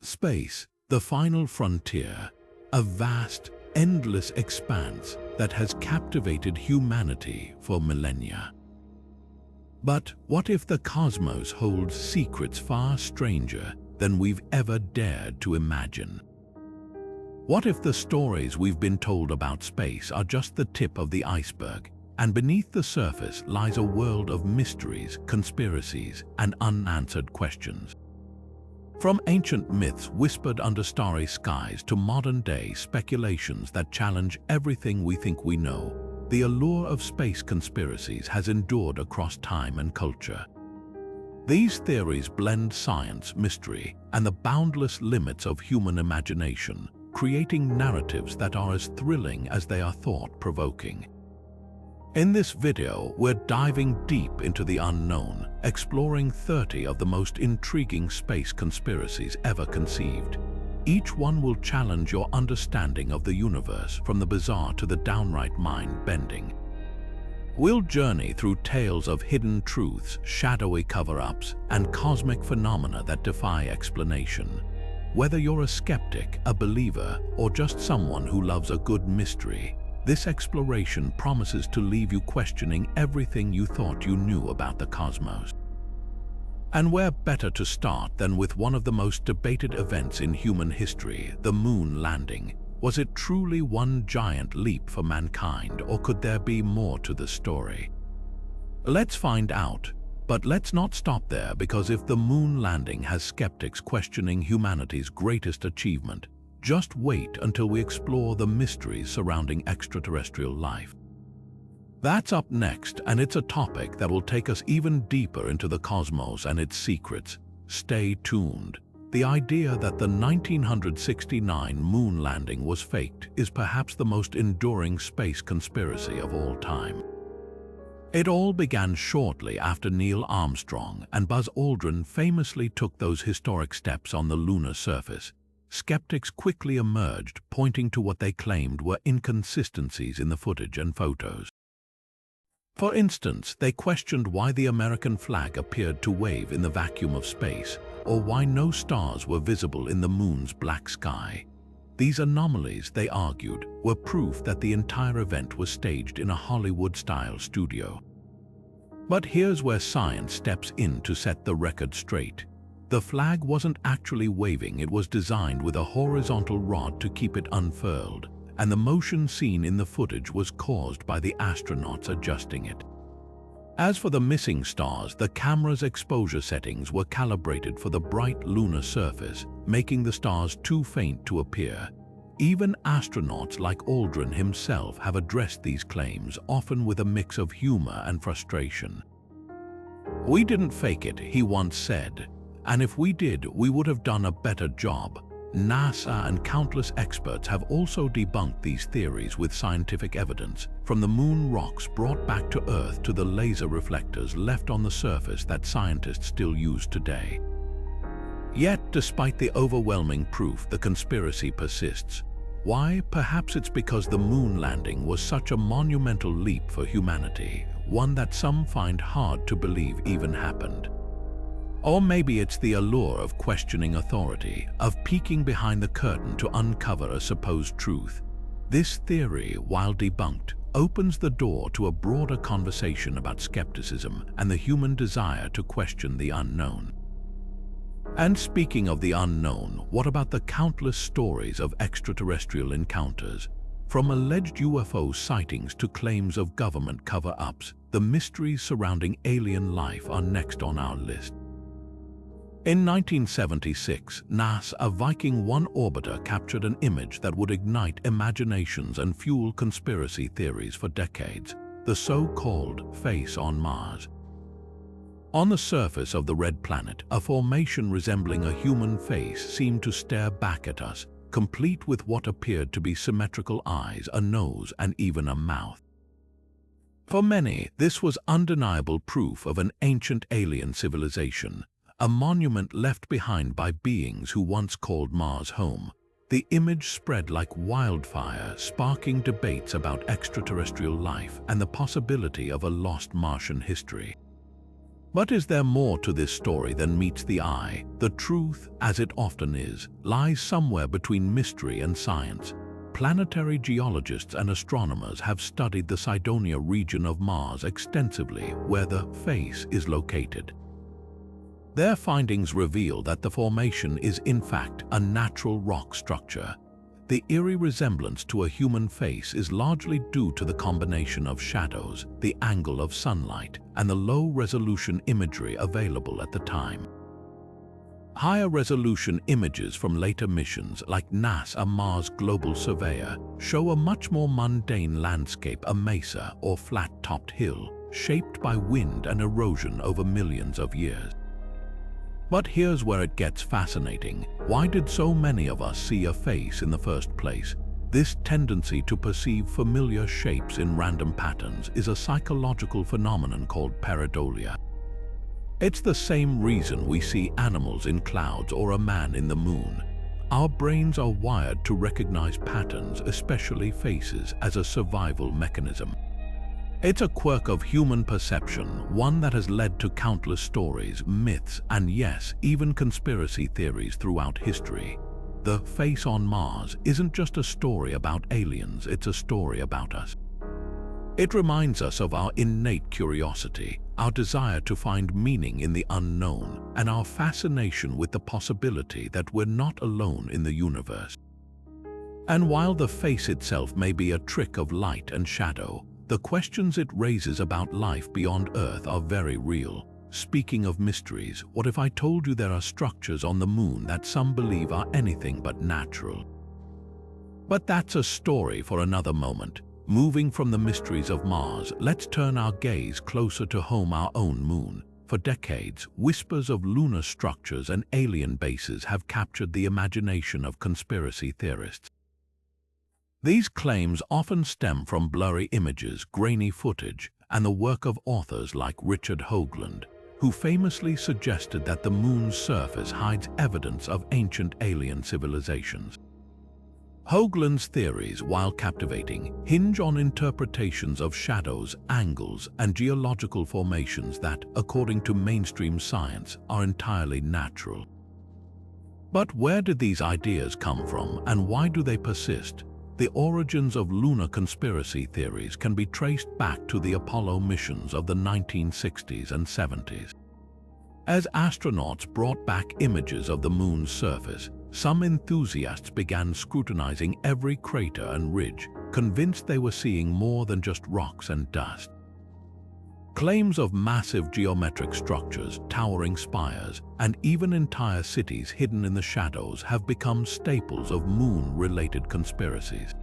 Space, the final frontier, a vast, endless expanse that has captivated humanity for millennia. But what if the cosmos holds secrets far stranger than we've ever dared to imagine? What if the stories we've been told about space are just the tip of the iceberg, and beneath the surface lies a world of mysteries, conspiracies, and unanswered questions? From ancient myths whispered under starry skies to modern-day speculations that challenge everything we think we know, the allure of space conspiracies has endured across time and culture. These theories blend science, mystery, and the boundless limits of human imagination, creating narratives that are as thrilling as they are thought-provoking. In this video, we're diving deep into the unknown, exploring 30 of the most intriguing space conspiracies ever conceived. Each one will challenge your understanding of the universe, from the bizarre to the downright mind-bending. We'll journey through tales of hidden truths, shadowy cover-ups, and cosmic phenomena that defy explanation. Whether you're a skeptic, a believer, or just someone who loves a good mystery, this exploration promises to leave you questioning everything you thought you knew about the cosmos. And where better to start than with one of the most debated events in human history, the moon landing? Was it truly one giant leap for mankind, or could there be more to the story? Let's find out. But let's not stop there, because if the moon landing has skeptics questioning humanity's greatest achievement, just wait until we explore the mysteries surrounding extraterrestrial life. That's up next, and it's a topic that will take us even deeper into the cosmos and its secrets. Stay tuned. The idea that the 1969 moon landing was faked is perhaps the most enduring space conspiracy of all time. It all began shortly after Neil Armstrong and Buzz Aldrin famously took those historic steps on the lunar surface. Skeptics quickly emerged, pointing to what they claimed were inconsistencies in the footage and photos. For instance, they questioned why the American flag appeared to wave in the vacuum of space, or why no stars were visible in the moon's black sky. These anomalies, they argued, were proof that the entire event was staged in a Hollywood-style studio. But here's where science steps in to set the record straight. The flag wasn't actually waving, it was designed with a horizontal rod to keep it unfurled, and the motion seen in the footage was caused by the astronauts adjusting it. As for the missing stars, the camera's exposure settings were calibrated for the bright lunar surface, making the stars too faint to appear. Even astronauts like Aldrin himself have addressed these claims, often with a mix of humor and frustration. "We didn't fake it," he once said, "and if we did, we would have done a better job." NASA and countless experts have also debunked these theories with scientific evidence, from the moon rocks brought back to Earth to the laser reflectors left on the surface that scientists still use today. Yet, despite the overwhelming proof, the conspiracy persists. Why? Perhaps it's because the moon landing was such a monumental leap for humanity, one that some find hard to believe even happened. Or maybe it's the allure of questioning authority, of peeking behind the curtain to uncover a supposed truth. This theory, while debunked, opens the door to a broader conversation about skepticism and the human desire to question the unknown. And speaking of the unknown, what about the countless stories of extraterrestrial encounters? From alleged UFO sightings to claims of government cover-ups, the mysteries surrounding alien life are next on our list. In 1976, NASA Viking 1 orbiter captured an image that would ignite imaginations and fuel conspiracy theories for decades, the so-called face on Mars. On the surface of the red planet, a formation resembling a human face seemed to stare back at us, complete with what appeared to be symmetrical eyes, a nose, and even a mouth. For many, this was undeniable proof of an ancient alien civilization, a monument left behind by beings who once called Mars home. The image spread like wildfire, sparking debates about extraterrestrial life and the possibility of a lost Martian history. But is there more to this story than meets the eye? The truth, as it often is, lies somewhere between mystery and science. Planetary geologists and astronomers have studied the Cydonia region of Mars extensively, where the face is located. Their findings reveal that the formation is in fact a natural rock structure. The eerie resemblance to a human face is largely due to the combination of shadows, the angle of sunlight, and the low-resolution imagery available at the time. Higher-resolution images from later missions like NASA Mars Global Surveyor show a much more mundane landscape, a mesa or flat-topped hill, shaped by wind and erosion over millions of years. But here's where it gets fascinating. Why did so many of us see a face in the first place? This tendency to perceive familiar shapes in random patterns is a psychological phenomenon called pareidolia. It's the same reason we see animals in clouds or a man in the moon. Our brains are wired to recognize patterns, especially faces, as a survival mechanism. It's a quirk of human perception, one that has led to countless stories, myths, and yes, even conspiracy theories throughout history. The face on Mars isn't just a story about aliens, it's a story about us. It reminds us of our innate curiosity, our desire to find meaning in the unknown, and our fascination with the possibility that we're not alone in the universe. And while the face itself may be a trick of light and shadow, the questions it raises about life beyond Earth are very real. Speaking of mysteries, what if I told you there are structures on the moon that some believe are anything but natural? But that's a story for another moment. Moving from the mysteries of Mars, let's turn our gaze closer to home, our own moon. For decades, whispers of lunar structures and alien bases have captured the imagination of conspiracy theorists. These claims often stem from blurry images, grainy footage, and the work of authors like Richard Hoagland, who famously suggested that the moon's surface hides evidence of ancient alien civilizations. Hoagland's theories, while captivating, hinge on interpretations of shadows, angles, and geological formations that, according to mainstream science, are entirely natural. But where did these ideas come from, and why do they persist? The origins of lunar conspiracy theories can be traced back to the Apollo missions of the 1960s and 70s. As astronauts brought back images of the moon's surface, some enthusiasts began scrutinizing every crater and ridge, convinced they were seeing more than just rocks and dust. Claims of massive geometric structures, towering spires, and even entire cities hidden in the shadows have become staples of moon-related conspiracies.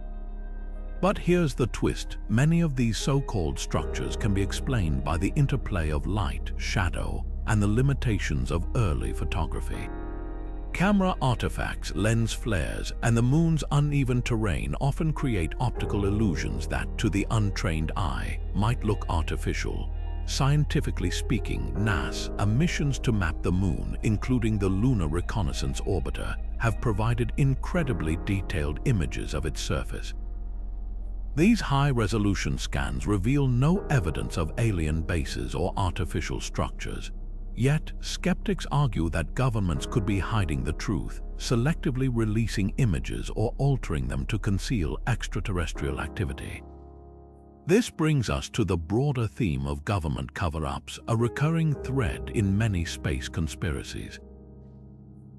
But here's the twist. Many of these so-called structures can be explained by the interplay of light, shadow, and the limitations of early photography. Camera artifacts, lens flares, and the moon's uneven terrain often create optical illusions that, to the untrained eye, might look artificial. Scientifically speaking, NASA missions to map the moon, including the Lunar Reconnaissance Orbiter, have provided incredibly detailed images of its surface. These high-resolution scans reveal no evidence of alien bases or artificial structures. Yet, skeptics argue that governments could be hiding the truth, selectively releasing images or altering them to conceal extraterrestrial activity. This brings us to the broader theme of government cover-ups, a recurring thread in many space conspiracies.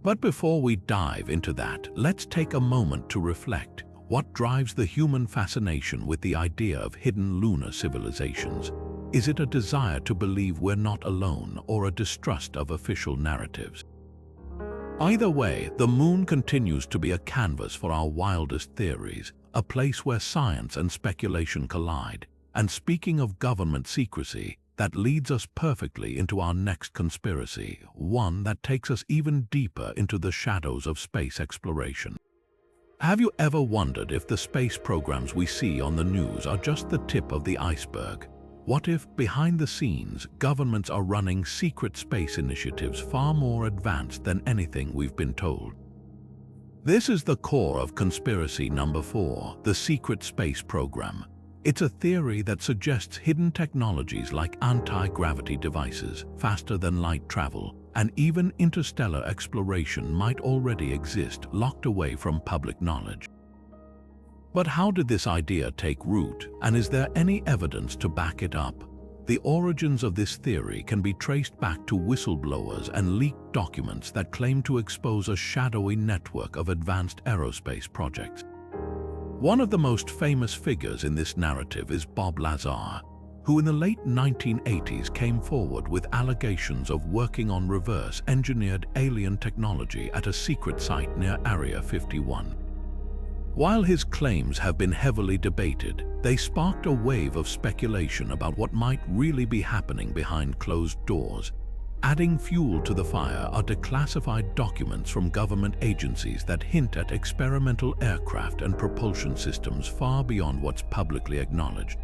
But before we dive into that, let's take a moment to reflect. What drives the human fascination with the idea of hidden lunar civilizations? Is it a desire to believe we're not alone, or a distrust of official narratives? Either way, the moon continues to be a canvas for our wildest theories, a place where science and speculation collide. And speaking of government secrecy, that leads us perfectly into our next conspiracy, one that takes us even deeper into the shadows of space exploration. Have you ever wondered if the space programs we see on the news are just the tip of the iceberg? What if, behind the scenes, governments are running secret space initiatives far more advanced than anything we've been told? This is the core of conspiracy number 4, the secret space program. It's a theory that suggests hidden technologies like anti-gravity devices, faster-than-light travel, and even interstellar exploration might already exist, locked away from public knowledge. But how did this idea take root, and is there any evidence to back it up? The origins of this theory can be traced back to whistleblowers and leaked documents that claim to expose a shadowy network of advanced aerospace projects. One of the most famous figures in this narrative is Bob Lazar, who in the late 1980s came forward with allegations of working on reverse-engineered alien technology at a secret site near Area 51. While his claims have been heavily debated, they sparked a wave of speculation about what might really be happening behind closed doors. Adding fuel to the fire are declassified documents from government agencies that hint at experimental aircraft and propulsion systems far beyond what's publicly acknowledged.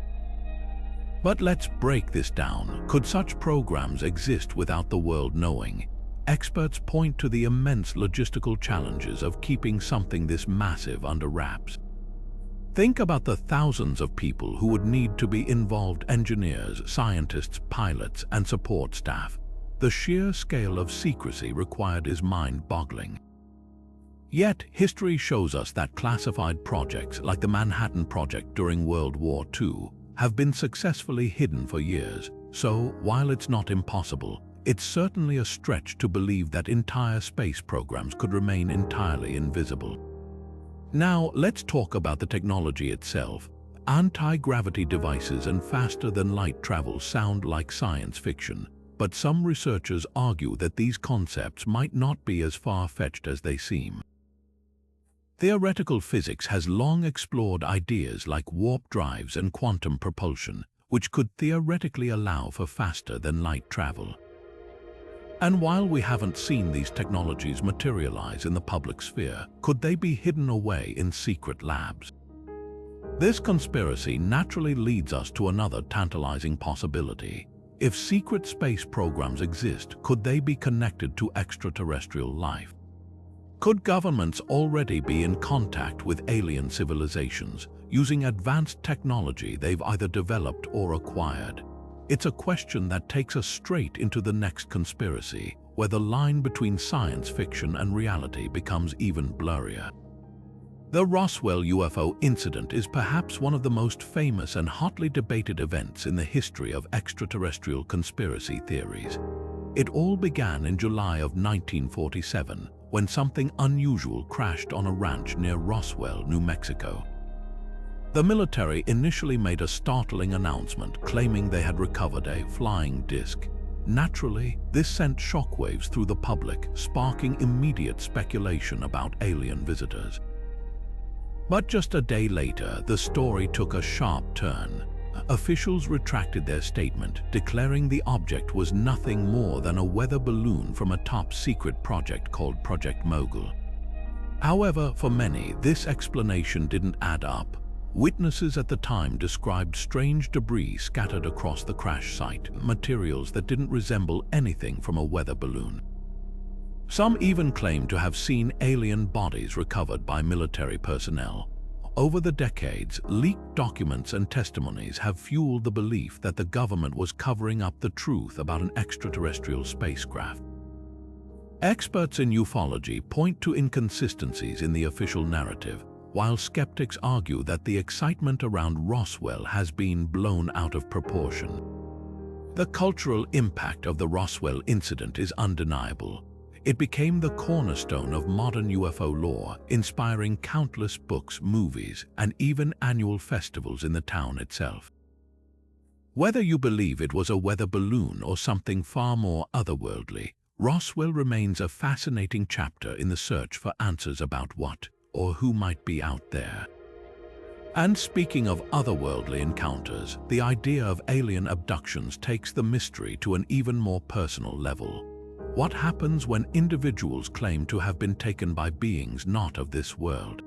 But let's break this down. Could such programs exist without the world knowing? Experts point to the immense logistical challenges of keeping something this massive under wraps. Think about the thousands of people who would need to be involved: engineers, scientists, pilots, and support staff. The sheer scale of secrecy required is mind-boggling. Yet, history shows us that classified projects like the Manhattan Project during World War II have been successfully hidden for years. So, while it's not impossible, it's certainly a stretch to believe that entire space programs could remain entirely invisible. Now, let's talk about the technology itself. Anti-gravity devices and faster-than-light travel sound like science fiction, but some researchers argue that these concepts might not be as far-fetched as they seem. Theoretical physics has long explored ideas like warp drives and quantum propulsion, which could theoretically allow for faster-than-light travel. And while we haven't seen these technologies materialize in the public sphere, could they be hidden away in secret labs? This conspiracy naturally leads us to another tantalizing possibility. If secret space programs exist, could they be connected to extraterrestrial life? Could governments already be in contact with alien civilizations, using advanced technology they've either developed or acquired? It's a question that takes us straight into the next conspiracy, where the line between science fiction and reality becomes even blurrier. The Roswell UFO incident is perhaps one of the most famous and hotly debated events in the history of extraterrestrial conspiracy theories. It all began in July of 1947, when something unusual crashed on a ranch near Roswell, New Mexico. The military initially made a startling announcement claiming they had recovered a flying disc. Naturally, this sent shockwaves through the public, sparking immediate speculation about alien visitors. But just a day later, the story took a sharp turn. Officials retracted their statement, declaring the object was nothing more than a weather balloon from a top-secret project called Project Mogul. However, for many, this explanation didn't add up. Witnesses at the time described strange debris scattered across the crash site, materials that didn't resemble anything from a weather balloon. Some even claimed to have seen alien bodies recovered by military personnel. Over the decades, leaked documents and testimonies have fueled the belief that the government was covering up the truth about an extraterrestrial spacecraft. Experts in ufology point to inconsistencies in the official narrative, while skeptics argue that the excitement around Roswell has been blown out of proportion. The cultural impact of the Roswell incident is undeniable. It became the cornerstone of modern UFO lore, inspiring countless books, movies, and even annual festivals in the town itself. Whether you believe it was a weather balloon or something far more otherworldly, Roswell remains a fascinating chapter in the search for answers about what or who might be out there. And speaking of otherworldly encounters, the idea of alien abductions takes the mystery to an even more personal level. What happens when individuals claim to have been taken by beings not of this world?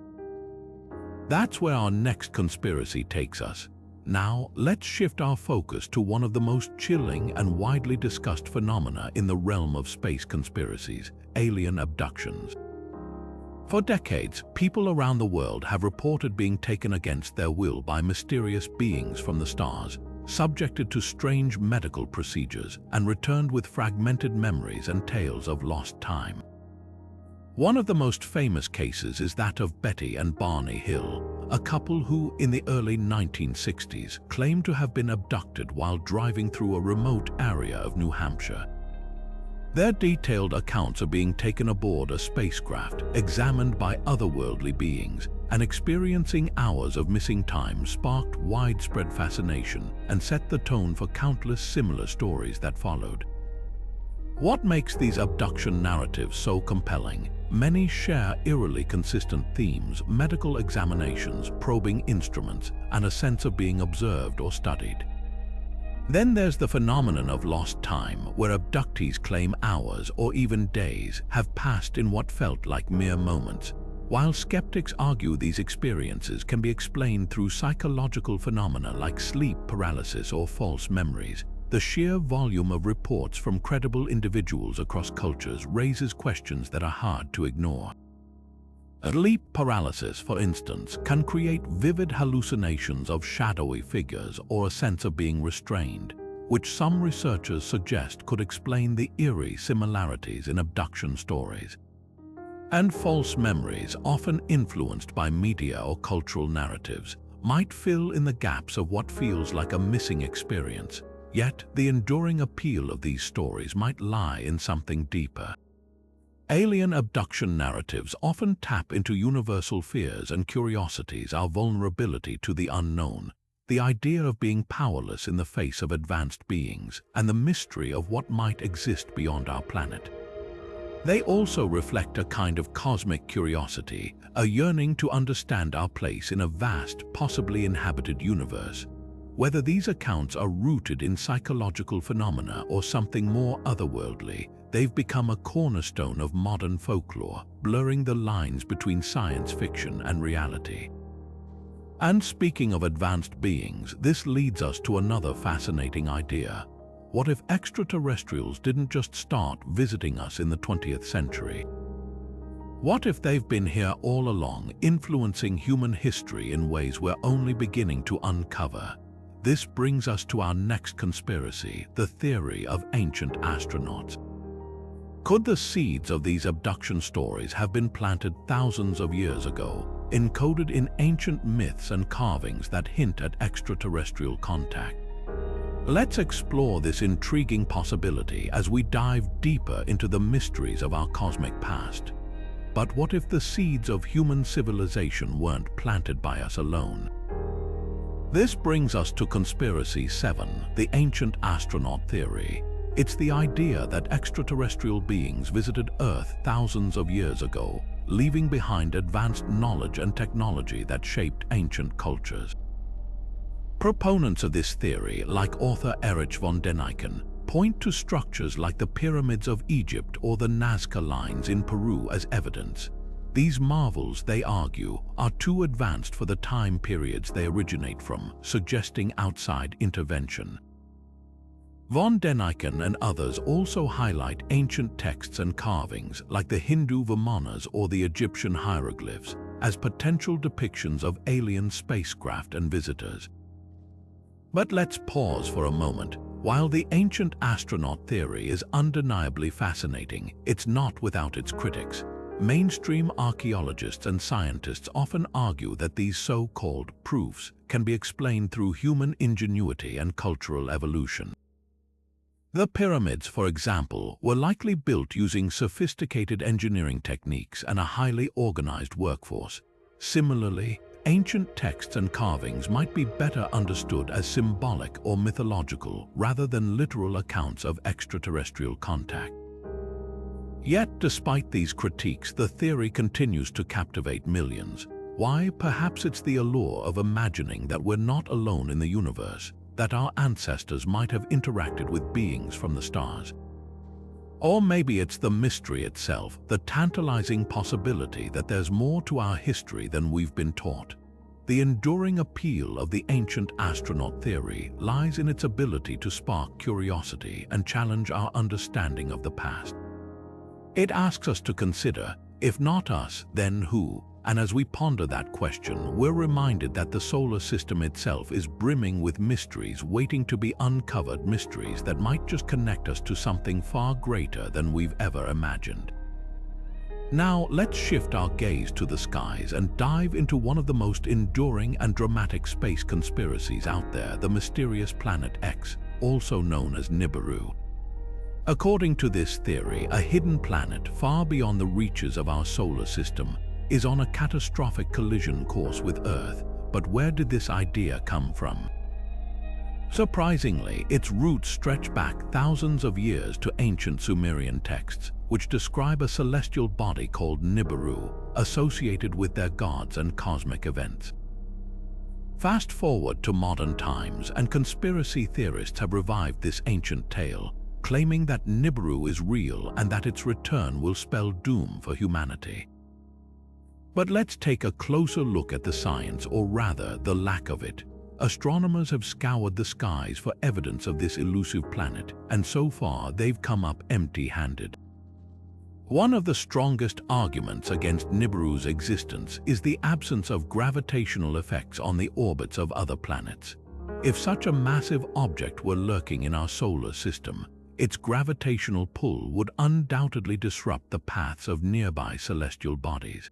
That's where our next conspiracy takes us. Now, let's shift our focus to one of the most chilling and widely discussed phenomena in the realm of space conspiracies: alien abductions. For decades, people around the world have reported being taken against their will by mysterious beings from the stars, subjected to strange medical procedures, and returned with fragmented memories and tales of lost time. One of the most famous cases is that of Betty and Barney Hill, a couple who, in the early 1960s, claimed to have been abducted while driving through a remote area of New Hampshire. Their detailed accounts of being taken aboard a spacecraft, examined by otherworldly beings, and experiencing hours of missing time sparked widespread fascination and set the tone for countless similar stories that followed. What makes these abduction narratives so compelling? Many share eerily consistent themes: medical examinations, probing instruments, and a sense of being observed or studied. Then there's the phenomenon of lost time, where abductees claim hours or even days have passed in what felt like mere moments. While skeptics argue these experiences can be explained through psychological phenomena like sleep paralysis or false memories, the sheer volume of reports from credible individuals across cultures raises questions that are hard to ignore. Sleep paralysis, for instance, can create vivid hallucinations of shadowy figures or a sense of being restrained, which some researchers suggest could explain the eerie similarities in abduction stories. And false memories, often influenced by media or cultural narratives, might fill in the gaps of what feels like a missing experience. Yet, the enduring appeal of these stories might lie in something deeper. Alien abduction narratives often tap into universal fears and curiosities: our vulnerability to the unknown, the idea of being powerless in the face of advanced beings, and the mystery of what might exist beyond our planet. They also reflect a kind of cosmic curiosity, a yearning to understand our place in a vast, possibly inhabited universe. Whether these accounts are rooted in psychological phenomena or something more otherworldly, they've become a cornerstone of modern folklore, blurring the lines between science fiction and reality. And speaking of advanced beings, this leads us to another fascinating idea. What if extraterrestrials didn't just start visiting us in the 20th century? What if they've been here all along, influencing human history in ways we're only beginning to uncover? This brings us to our next conspiracy, the theory of ancient astronauts. Could the seeds of these abduction stories have been planted thousands of years ago, encoded in ancient myths and carvings that hint at extraterrestrial contact? Let's explore this intriguing possibility as we dive deeper into the mysteries of our cosmic past. But what if the seeds of human civilization weren't planted by us alone? This brings us to Conspiracy 7, the ancient astronaut theory. It's the idea that extraterrestrial beings visited Earth thousands of years ago, leaving behind advanced knowledge and technology that shaped ancient cultures. Proponents of this theory, like author Erich von Däniken, point to structures like the pyramids of Egypt or the Nazca lines in Peru as evidence. These marvels, they argue, are too advanced for the time periods they originate from, suggesting outside intervention. Von Däniken and others also highlight ancient texts and carvings like the Hindu Vimanas or the Egyptian hieroglyphs as potential depictions of alien spacecraft and visitors. But let's pause for a moment. While the ancient astronaut theory is undeniably fascinating, it's not without its critics. Mainstream archaeologists and scientists often argue that these so-called proofs can be explained through human ingenuity and cultural evolution. The pyramids, for example, were likely built using sophisticated engineering techniques and a highly organized workforce. Similarly, ancient texts and carvings might be better understood as symbolic or mythological rather than literal accounts of extraterrestrial contact. Yet, despite these critiques, the theory continues to captivate millions. Why? Perhaps it's the allure of imagining that we're not alone in the universe, that our ancestors might have interacted with beings from the stars. Or maybe it's the mystery itself, the tantalizing possibility that there's more to our history than we've been taught. The enduring appeal of the ancient astronaut theory lies in its ability to spark curiosity and challenge our understanding of the past. It asks us to consider, If not us, then who? And as we ponder that question, we're reminded that the solar system itself is brimming with mysteries waiting to be uncovered, mysteries that might just connect us to something far greater than we've ever imagined. Now, let's shift our gaze to the skies and dive into one of the most enduring and dramatic space conspiracies out there, the mysterious Planet X, also known as Nibiru. According to this theory, a hidden planet far beyond the reaches of our solar system is on a catastrophic collision course with Earth. But where did this idea come from? Surprisingly, its roots stretch back thousands of years to ancient Sumerian texts, which describe a celestial body called Nibiru, associated with their gods and cosmic events. Fast forward to modern times, and conspiracy theorists have revived this ancient tale, claiming that Nibiru is real and that its return will spell doom for humanity. But let's take a closer look at the science, or rather, the lack of it. Astronomers have scoured the skies for evidence of this elusive planet, and so far they've come up empty-handed. One of the strongest arguments against Nibiru's existence is the absence of gravitational effects on the orbits of other planets. If such a massive object were lurking in our solar system, its gravitational pull would undoubtedly disrupt the paths of nearby celestial bodies.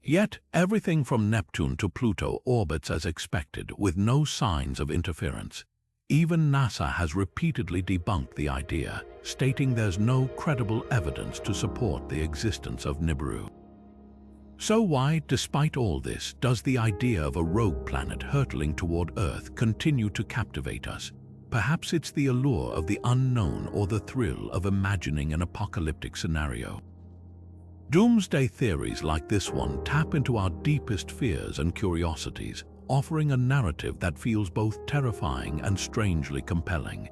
Yet, everything from Neptune to Pluto orbits as expected, with no signs of interference. Even NASA has repeatedly debunked the idea, stating there's no credible evidence to support the existence of Nibiru. So why, despite all this, does the idea of a rogue planet hurtling toward Earth continue to captivate us? Perhaps it's the allure of the unknown or the thrill of imagining an apocalyptic scenario. Doomsday theories like this one tap into our deepest fears and curiosities, offering a narrative that feels both terrifying and strangely compelling.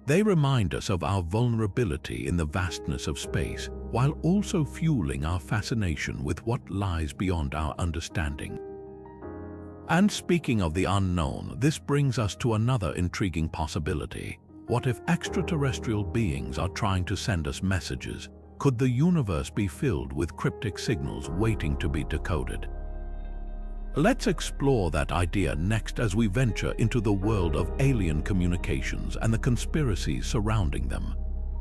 They remind us of our vulnerability in the vastness of space, while also fueling our fascination with what lies beyond our understanding. And speaking of the unknown, this brings us to another intriguing possibility. What if extraterrestrial beings are trying to send us messages? Could the universe be filled with cryptic signals waiting to be decoded? Let's explore that idea next as we venture into the world of alien communications and the conspiracies surrounding them.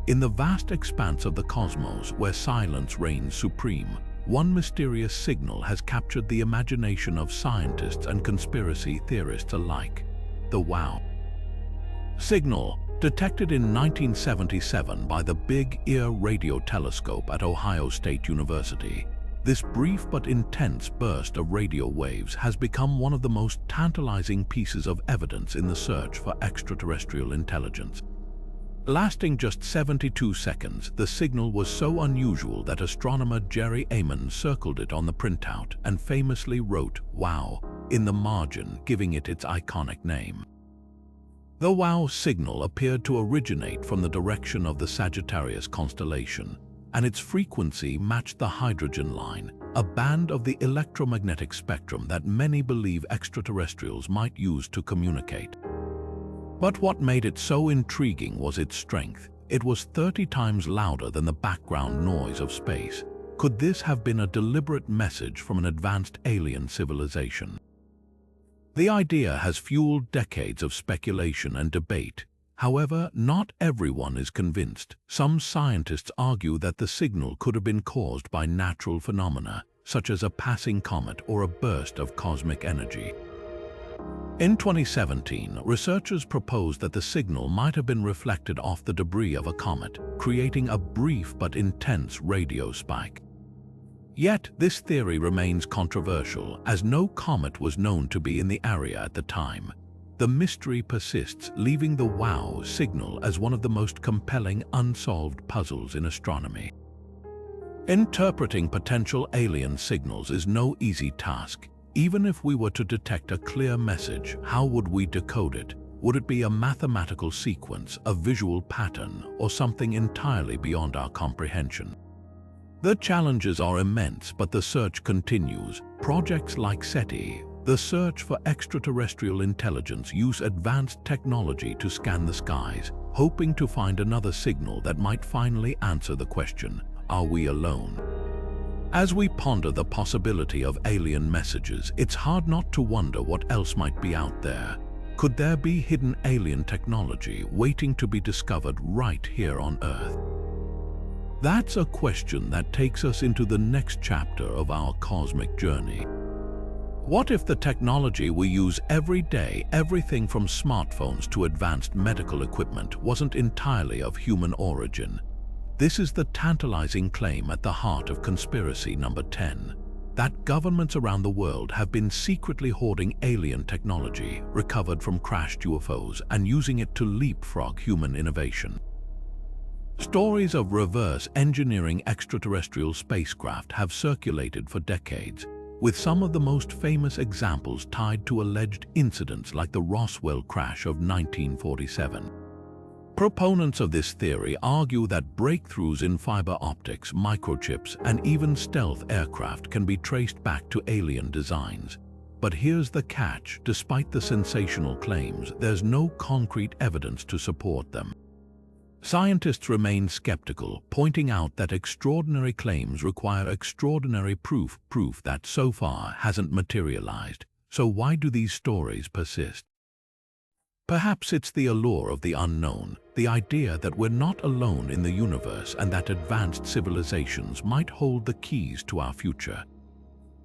In the vast expanse of the cosmos, where silence reigns supreme, one mysterious signal has captured the imagination of scientists and conspiracy theorists alike: the WOW signal. Detected in 1977 by the Big Ear radio telescope at Ohio State University, this brief but intense burst of radio waves has become one of the most tantalizing pieces of evidence in the search for extraterrestrial intelligence. Lasting just 72 seconds, the signal was so unusual that astronomer Jerry Amon circled it on the printout and famously wrote "WOW" in the margin, giving it its iconic name. The WOW signal appeared to originate from the direction of the Sagittarius constellation, and its frequency matched the hydrogen line, a band of the electromagnetic spectrum that many believe extraterrestrials might use to communicate. But what made it so intriguing was its strength. It was 30 times louder than the background noise of space. Could this have been a deliberate message from an advanced alien civilization? The idea has fueled decades of speculation and debate. However, not everyone is convinced. Some scientists argue that the signal could have been caused by natural phenomena, such as a passing comet or a burst of cosmic energy. In 2017, researchers proposed that the signal might have been reflected off the debris of a comet, creating a brief but intense radio spike. Yet, this theory remains controversial, as no comet was known to be in the area at the time. The mystery persists, leaving the WOW signal as one of the most compelling unsolved puzzles in astronomy. Interpreting potential alien signals is no easy task. Even if we were to detect a clear message, how would we decode it? Would it be a mathematical sequence, a visual pattern, or something entirely beyond our comprehension? The challenges are immense, but the search continues. Projects like SETI, the search for extraterrestrial intelligence, use advanced technology to scan the skies, hoping to find another signal that might finally answer the question: are we alone? As we ponder the possibility of alien messages, it's hard not to wonder what else might be out there. Could there be hidden alien technology waiting to be discovered right here on Earth? That's a question that takes us into the next chapter of our cosmic journey. What if the technology we use every day, everything from smartphones to advanced medical equipment, wasn't entirely of human origin? This is the tantalizing claim at the heart of conspiracy number 10, that governments around the world have been secretly hoarding alien technology recovered from crashed UFOs and using it to leapfrog human innovation. Stories of reverse engineering extraterrestrial spacecraft have circulated for decades, with some of the most famous examples tied to alleged incidents like the Roswell crash of 1947. Proponents of this theory argue that breakthroughs in fiber optics, microchips, and even stealth aircraft can be traced back to alien designs. But here's the catch: despite the sensational claims, there's no concrete evidence to support them. Scientists remain skeptical, pointing out that extraordinary claims require extraordinary proof that so far hasn't materialized. So why do these stories persist? Perhaps it's the allure of the unknown, the idea that we're not alone in the universe and that advanced civilizations might hold the keys to our future.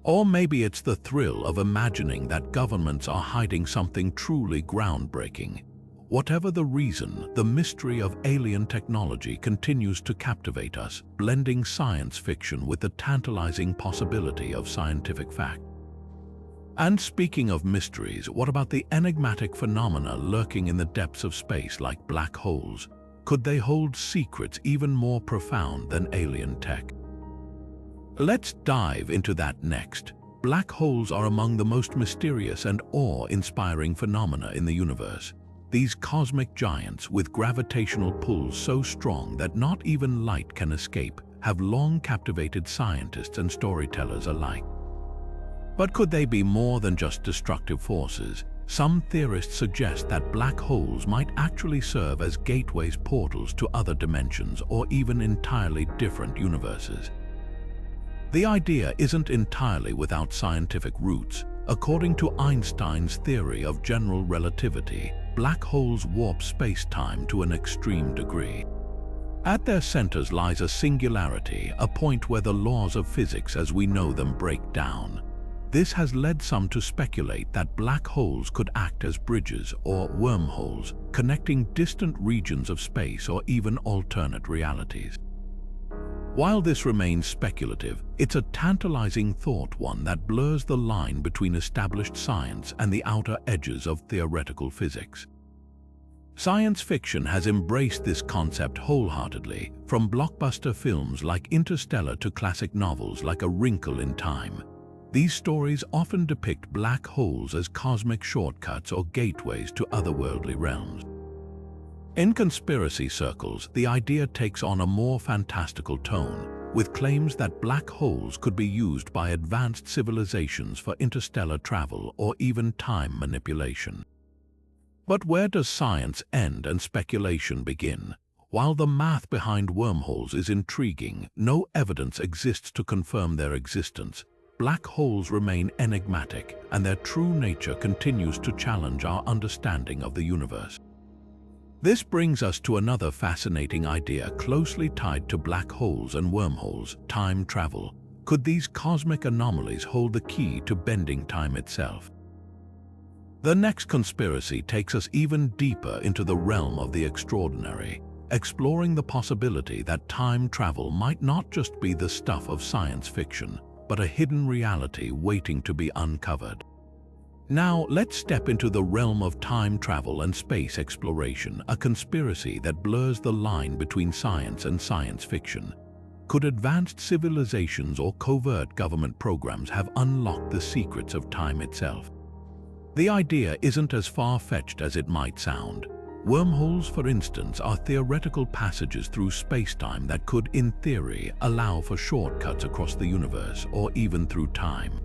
Or maybe it's the thrill of imagining that governments are hiding something truly groundbreaking. Whatever the reason, the mystery of alien technology continues to captivate us, blending science fiction with the tantalizing possibility of scientific fact. And speaking of mysteries, what about the enigmatic phenomena lurking in the depths of space like black holes? Could they hold secrets even more profound than alien tech? Let's dive into that next. Black holes are among the most mysterious and awe-inspiring phenomena in the universe. These cosmic giants with gravitational pulls so strong that not even light can escape have long captivated scientists and storytellers alike. But could they be more than just destructive forces? Some theorists suggest that black holes might actually serve as gateways, portals to other dimensions or even entirely different universes. The idea isn't entirely without scientific roots. According to Einstein's theory of general relativity, black holes warp space-time to an extreme degree. At their centers lies a singularity, a point where the laws of physics as we know them break down. This has led some to speculate that black holes could act as bridges or wormholes, connecting distant regions of space or even alternate realities. While this remains speculative, it's a tantalizing thought, one that blurs the line between established science and the outer edges of theoretical physics. Science fiction has embraced this concept wholeheartedly, from blockbuster films like Interstellar to classic novels like A Wrinkle in Time. These stories often depict black holes as cosmic shortcuts or gateways to otherworldly realms. In conspiracy circles, the idea takes on a more fantastical tone, with claims that black holes could be used by advanced civilizations for interstellar travel or even time manipulation. But where does science end and speculation begin? While the math behind wormholes is intriguing, no evidence exists to confirm their existence. Black holes remain enigmatic, and their true nature continues to challenge our understanding of the universe. This brings us to another fascinating idea closely tied to black holes and wormholes: time travel. Could these cosmic anomalies hold the key to bending time itself? The next conspiracy takes us even deeper into the realm of the extraordinary, exploring the possibility that time travel might not just be the stuff of science fiction, but a hidden reality waiting to be uncovered. Now, let's step into the realm of time travel and space exploration, a conspiracy that blurs the line between science and science fiction. Could advanced civilizations or covert government programs have unlocked the secrets of time itself? The idea isn't as far-fetched as it might sound. Wormholes, for instance, are theoretical passages through space-time that could, in theory, allow for shortcuts across the universe or even through time.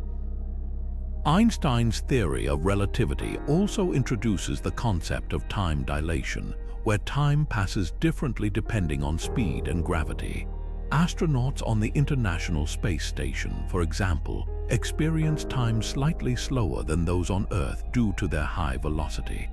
Einstein's theory of relativity also introduces the concept of time dilation, where time passes differently depending on speed and gravity. Astronauts on the International Space Station, for example, experience time slightly slower than those on Earth due to their high velocity.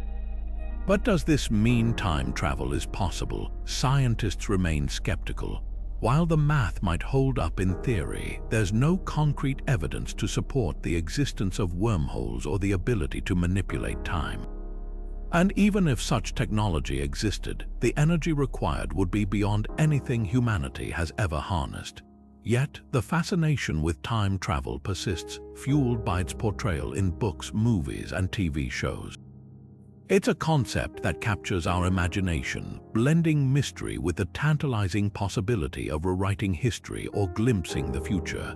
But does this mean time travel is possible? Scientists remain skeptical. While the math might hold up in theory, there's no concrete evidence to support the existence of wormholes or the ability to manipulate time. And even if such technology existed, the energy required would be beyond anything humanity has ever harnessed. Yet, the fascination with time travel persists, fueled by its portrayal in books, movies, and TV shows. It's a concept that captures our imagination, blending mystery with the tantalizing possibility of rewriting history or glimpsing the future.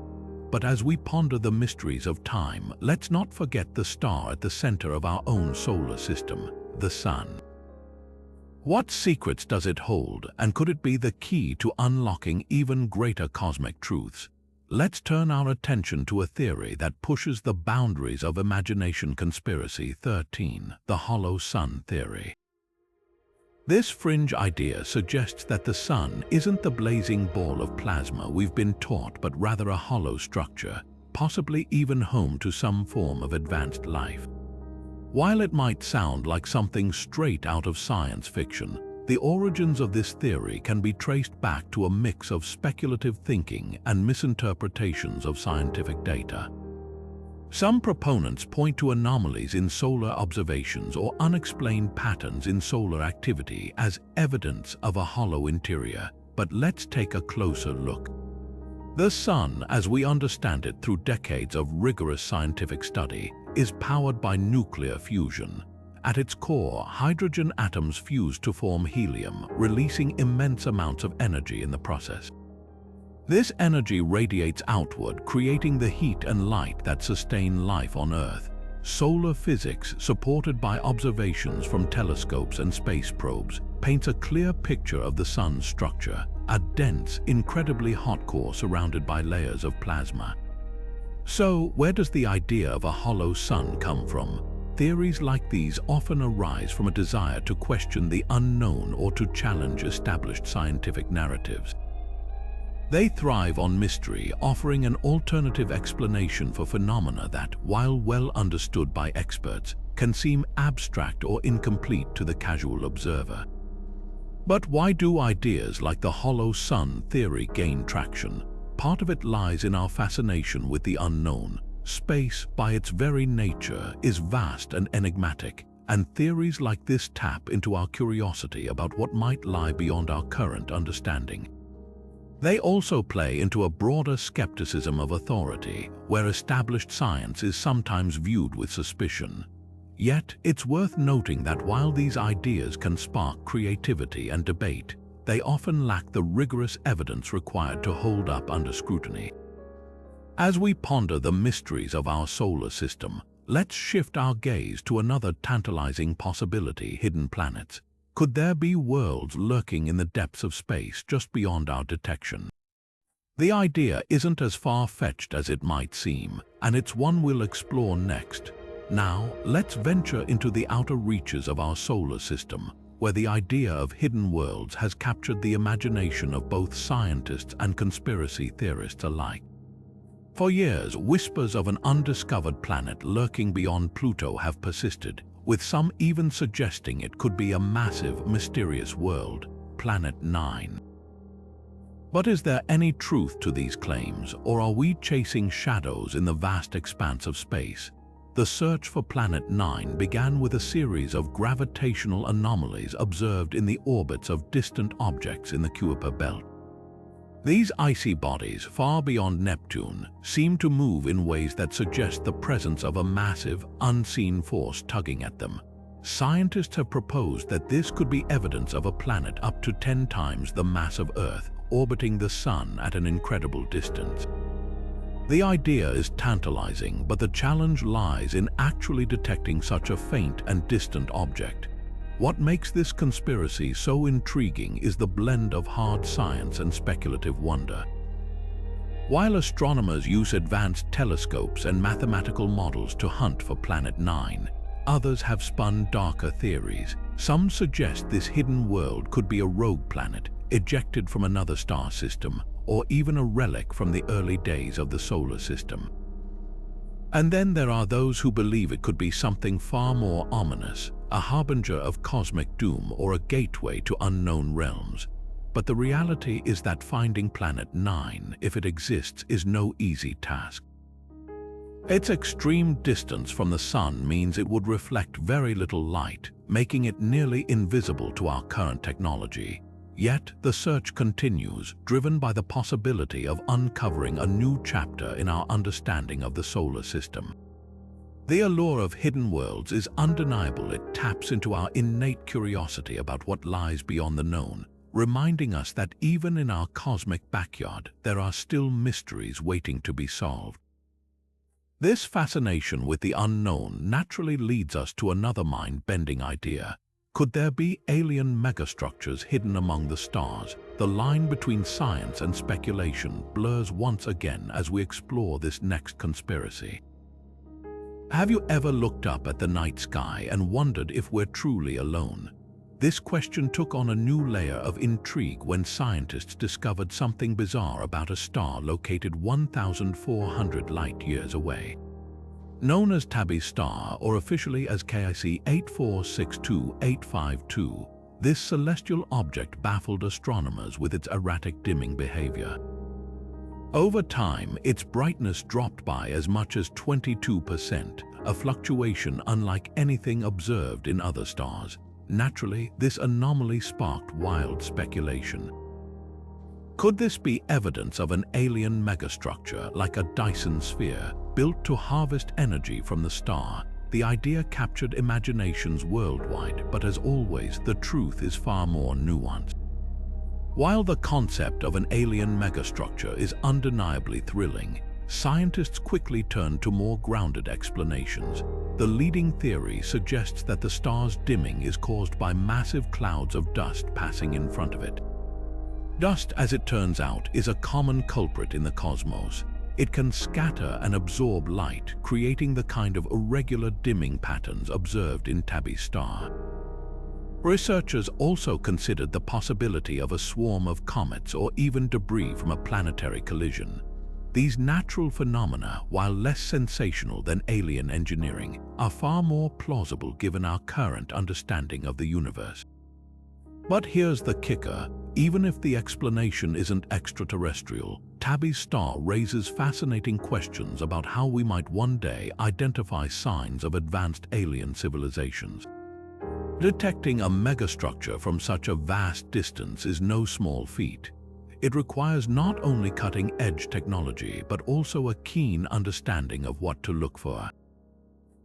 But as we ponder the mysteries of time, let's not forget the star at the center of our own solar system, the Sun. What secrets does it hold, and could it be the key to unlocking even greater cosmic truths? Let's turn our attention to a theory that pushes the boundaries of imagination. Conspiracy 13, the hollow sun theory. This fringe idea suggests that the Sun isn't the blazing ball of plasma we've been taught, but rather a hollow structure, possibly even home to some form of advanced life. While it might sound like something straight out of science fiction, the origins of this theory can be traced back to a mix of speculative thinking and misinterpretations of scientific data. Some proponents point to anomalies in solar observations or unexplained patterns in solar activity as evidence of a hollow interior, but let's take a closer look. The Sun, as we understand it through decades of rigorous scientific study, is powered by nuclear fusion. At its core, hydrogen atoms fuse to form helium, releasing immense amounts of energy in the process. This energy radiates outward, creating the heat and light that sustain life on Earth. Solar physics, supported by observations from telescopes and space probes, paints a clear picture of the Sun's structure, a dense, incredibly hot core surrounded by layers of plasma. So, where does the idea of a hollow sun come from? Theories like these often arise from a desire to question the unknown or to challenge established scientific narratives. They thrive on mystery, offering an alternative explanation for phenomena that, while well understood by experts, can seem abstract or incomplete to the casual observer. But why do ideas like the hollow sun theory gain traction? Part of it lies in our fascination with the unknown. Space, by its very nature, is vast and enigmatic, and theories like this tap into our curiosity about what might lie beyond our current understanding. They also play into a broader skepticism of authority, where established science is sometimes viewed with suspicion. Yet, it's worth noting that while these ideas can spark creativity and debate, they often lack the rigorous evidence required to hold up under scrutiny. As we ponder the mysteries of our solar system, let's shift our gaze to another tantalizing possibility: hidden planets. Could there be worlds lurking in the depths of space just beyond our detection? The idea isn't as far-fetched as it might seem, and it's one we'll explore next. Now, let's venture into the outer reaches of our solar system, where the idea of hidden worlds has captured the imagination of both scientists and conspiracy theorists alike. For years, whispers of an undiscovered planet lurking beyond Pluto have persisted, with some even suggesting it could be a massive, mysterious world, Planet 9. But is there any truth to these claims, or are we chasing shadows in the vast expanse of space? The search for Planet 9 began with a series of gravitational anomalies observed in the orbits of distant objects in the Kuiper belt. These icy bodies, far beyond Neptune, seem to move in ways that suggest the presence of a massive, unseen force tugging at them. Scientists have proposed that this could be evidence of a planet up to 10 times the mass of Earth, orbiting the Sun at an incredible distance. The idea is tantalizing, but the challenge lies in actually detecting such a faint and distant object. What makes this conspiracy so intriguing is the blend of hard science and speculative wonder. While astronomers use advanced telescopes and mathematical models to hunt for Planet 9, others have spun darker theories. Some suggest this hidden world could be a rogue planet, ejected from another star system, or even a relic from the early days of the solar system. And then there are those who believe it could be something far more ominous, a harbinger of cosmic doom or a gateway to unknown realms. But the reality is that finding Planet 9, if it exists, is no easy task. Its extreme distance from the Sun means it would reflect very little light, making it nearly invisible to our current technology. Yet the search continues, driven by the possibility of uncovering a new chapter in our understanding of the solar system. The allure of hidden worlds is undeniable. It taps into our innate curiosity about what lies beyond the known, reminding us that even in our cosmic backyard, there are still mysteries waiting to be solved. This fascination with the unknown naturally leads us to another mind-bending idea. Could there be alien megastructures hidden among the stars? The line between science and speculation blurs once again as we explore this next conspiracy. Have you ever looked up at the night sky and wondered if we're truly alone? This question took on a new layer of intrigue when scientists discovered something bizarre about a star located 1,400 light-years away. Known as Tabby's star, or officially as KIC 8462852, this celestial object baffled astronomers with its erratic dimming behavior. Over time, its brightness dropped by as much as 22%, a fluctuation unlike anything observed in other stars. Naturally, this anomaly sparked wild speculation. Could this be evidence of an alien megastructure like a Dyson sphere, built to harvest energy from the star? The idea captured imaginations worldwide, but as always, the truth is far more nuanced. While the concept of an alien megastructure is undeniably thrilling, scientists quickly turn to more grounded explanations. The leading theory suggests that the star's dimming is caused by massive clouds of dust passing in front of it. Dust, as it turns out, is a common culprit in the cosmos. It can scatter and absorb light, creating the kind of irregular dimming patterns observed in Tabby's star. Researchers also considered the possibility of a swarm of comets or even debris from a planetary collision. These natural phenomena, while less sensational than alien engineering, are far more plausible given our current understanding of the universe. But here's the kicker: even if the explanation isn't extraterrestrial, Tabby's star raises fascinating questions about how we might one day identify signs of advanced alien civilizations. Detecting a megastructure from such a vast distance is no small feat. It requires not only cutting-edge technology, but also a keen understanding of what to look for.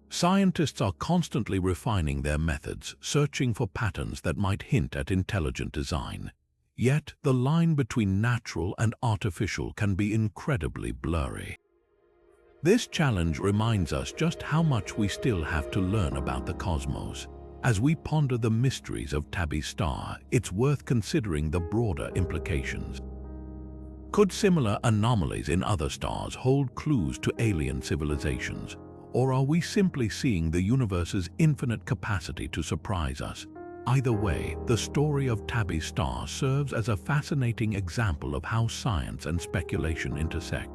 Scientists are constantly refining their methods, searching for patterns that might hint at intelligent design. Yet, the line between natural and artificial can be incredibly blurry. This challenge reminds us just how much we still have to learn about the cosmos. As we ponder the mysteries of Tabby's star, it's worth considering the broader implications. Could similar anomalies in other stars hold clues to alien civilizations? Or are we simply seeing the universe's infinite capacity to surprise us? Either way, the story of Tabby's star serves as a fascinating example of how science and speculation intersect.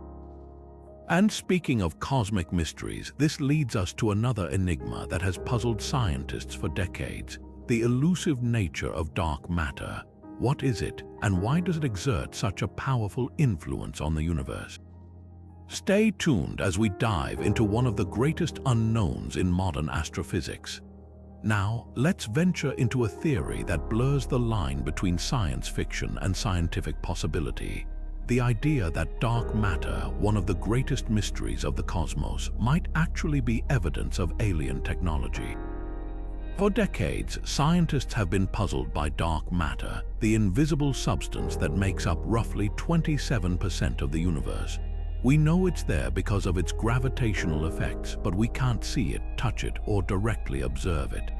And speaking of cosmic mysteries, this leads us to another enigma that has puzzled scientists for decades: the elusive nature of dark matter. What is it, and why does it exert such a powerful influence on the universe? Stay tuned as we dive into one of the greatest unknowns in modern astrophysics. Now, let's venture into a theory that blurs the line between science fiction and scientific possibility. The idea that dark matter, one of the greatest mysteries of the cosmos, might actually be evidence of alien technology. For decades, scientists have been puzzled by dark matter, the invisible substance that makes up roughly 27% of the universe. We know it's there because of its gravitational effects, but we can't see it, touch it, or directly observe it.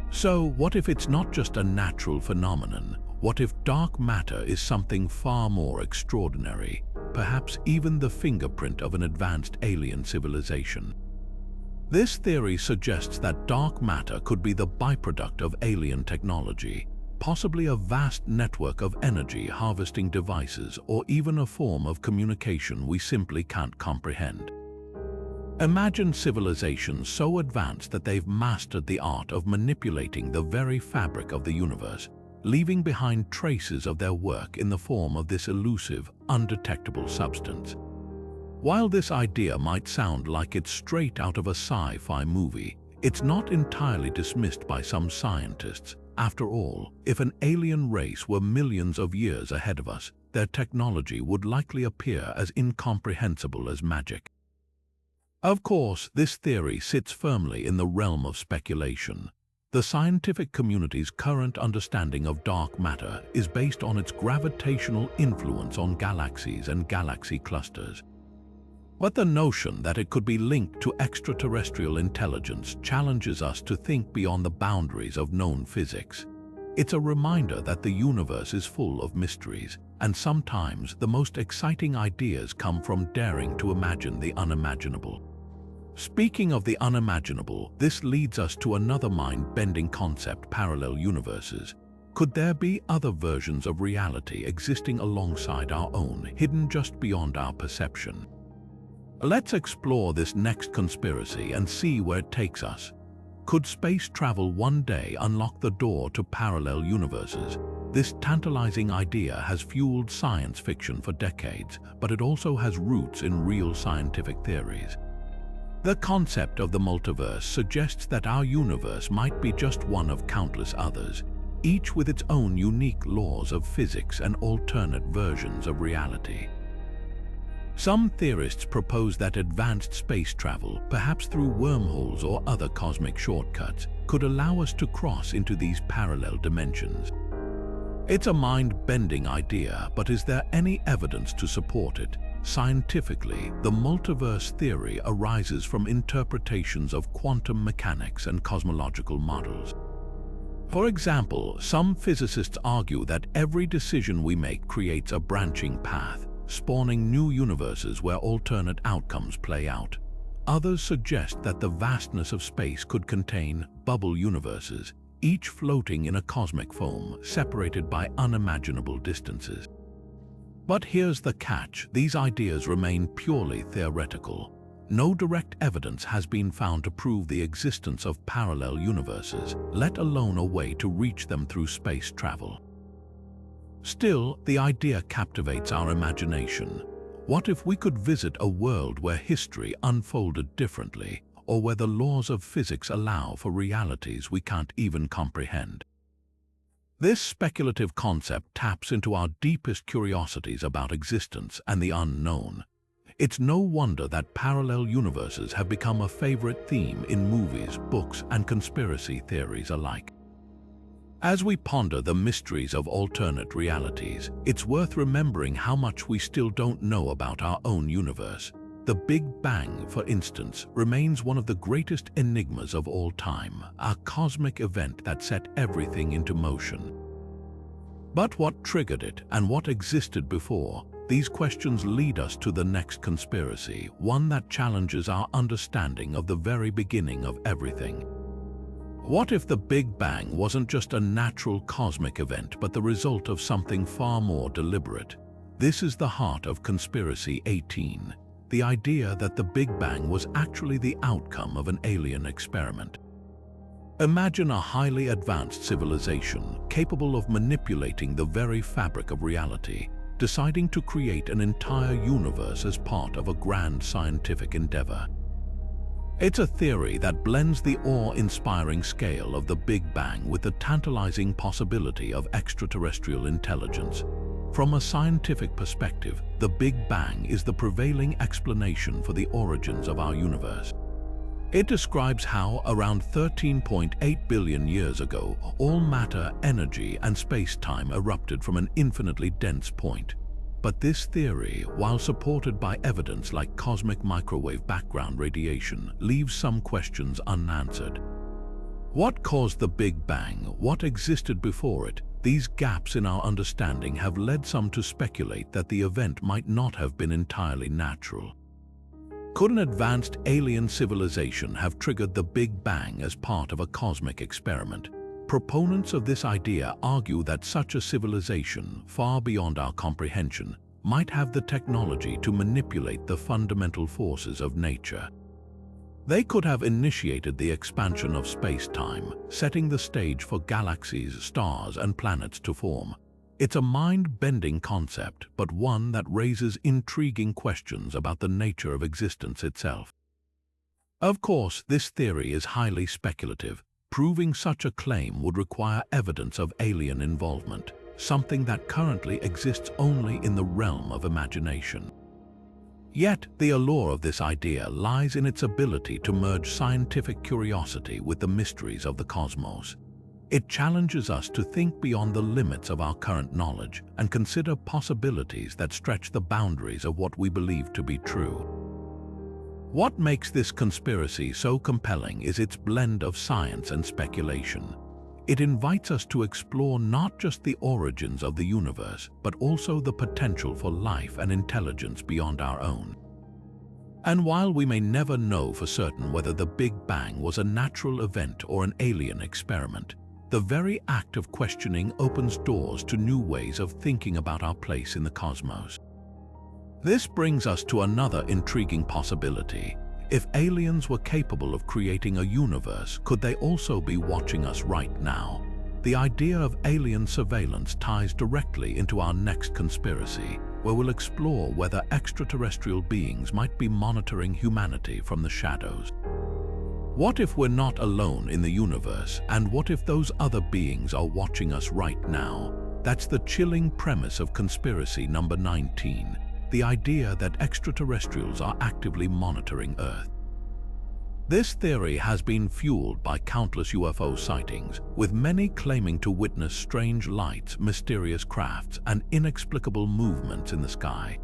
So, what if it's not just a natural phenomenon? What if dark matter is something far more extraordinary, perhaps even the fingerprint of an advanced alien civilization? This theory suggests that dark matter could be the byproduct of alien technology. possibly a vast network of energy harvesting devices, or even a form of communication we simply can't comprehend. Imagine civilizations so advanced that they've mastered the art of manipulating the very fabric of the universe, leaving behind traces of their work in the form of this elusive, undetectable substance. While this idea might sound like it's straight out of a sci-fi movie, it's not entirely dismissed by some scientists. After all, if an alien race were millions of years ahead of us, their technology would likely appear as incomprehensible as magic. Of course, this theory sits firmly in the realm of speculation. The scientific community's current understanding of dark matter is based on its gravitational influence on galaxies and galaxy clusters. But the notion that it could be linked to extraterrestrial intelligence challenges us to think beyond the boundaries of known physics. It's a reminder that the universe is full of mysteries, and sometimes the most exciting ideas come from daring to imagine the unimaginable. Speaking of the unimaginable, this leads us to another mind-bending concept: parallel universes. Could there be other versions of reality existing alongside our own, hidden just beyond our perception? Let's explore this next conspiracy and see where it takes us. Could space travel one day unlock the door to parallel universes? This tantalizing idea has fueled science fiction for decades, but it also has roots in real scientific theories. The concept of the multiverse suggests that our universe might be just one of countless others, each with its own unique laws of physics and alternate versions of reality. Some theorists propose that advanced space travel, perhaps through wormholes or other cosmic shortcuts, could allow us to cross into these parallel dimensions. It's a mind-bending idea, but is there any evidence to support it? Scientifically, the multiverse theory arises from interpretations of quantum mechanics and cosmological models. For example, some physicists argue that every decision we make creates a branching path, spawning new universes where alternate outcomes play out. Others suggest that the vastness of space could contain bubble universes, each floating in a cosmic foam, separated by unimaginable distances. But here's the catch: these ideas remain purely theoretical. No direct evidence has been found to prove the existence of parallel universes, let alone a way to reach them through space travel. Still, the idea captivates our imagination. What if we could visit a world where history unfolded differently, or where the laws of physics allow for realities we can't even comprehend? This speculative concept taps into our deepest curiosities about existence and the unknown. It's no wonder that parallel universes have become a favorite theme in movies, books, and conspiracy theories alike. As we ponder the mysteries of alternate realities, it's worth remembering how much we still don't know about our own universe. The Big Bang, for instance, remains one of the greatest enigmas of all time, a cosmic event that set everything into motion. But what triggered it and what existed before? These questions lead us to the next conspiracy, one that challenges our understanding of the very beginning of everything. What if the Big Bang wasn't just a natural cosmic event, but the result of something far more deliberate? This is the heart of Conspiracy 18, the idea that the Big Bang was actually the outcome of an alien experiment. Imagine a highly advanced civilization capable of manipulating the very fabric of reality, deciding to create an entire universe as part of a grand scientific endeavor. It's a theory that blends the awe-inspiring scale of the Big Bang with the tantalizing possibility of extraterrestrial intelligence. From a scientific perspective, the Big Bang is the prevailing explanation for the origins of our universe. It describes how, around 13.8 billion years ago, all matter, energy, and space-time erupted from an infinitely dense point. But this theory, while supported by evidence like cosmic microwave background radiation, leaves some questions unanswered. What caused the Big Bang? What existed before it? These gaps in our understanding have led some to speculate that the event might not have been entirely natural. Could an advanced alien civilization have triggered the Big Bang as part of a cosmic experiment, Proponents of this idea argue that such a civilization, far beyond our comprehension, might have the technology to manipulate the fundamental forces of nature. They could have initiated the expansion of space-time, setting the stage for galaxies, stars, and planets to form. It's a mind-bending concept, but one that raises intriguing questions about the nature of existence itself. Of course, this theory is highly speculative. Proving such a claim would require evidence of alien involvement, something that currently exists only in the realm of imagination. Yet, the allure of this idea lies in its ability to merge scientific curiosity with the mysteries of the cosmos. It challenges us to think beyond the limits of our current knowledge and consider possibilities that stretch the boundaries of what we believe to be true. What makes this conspiracy so compelling is its blend of science and speculation. It invites us to explore not just the origins of the universe, but also the potential for life and intelligence beyond our own. And while we may never know for certain whether the Big Bang was a natural event or an alien experiment, the very act of questioning opens doors to new ways of thinking about our place in the cosmos. This brings us to another intriguing possibility. If aliens were capable of creating a universe, could they also be watching us right now? The idea of alien surveillance ties directly into our next conspiracy, where we'll explore whether extraterrestrial beings might be monitoring humanity from the shadows. What if we're not alone in the universe, and what if those other beings are watching us right now? That's the chilling premise of conspiracy number 19. The idea that extraterrestrials are actively monitoring Earth. This theory has been fueled by countless UFO sightings, with many claiming to witness strange lights, mysterious crafts, and inexplicable movements in the sky.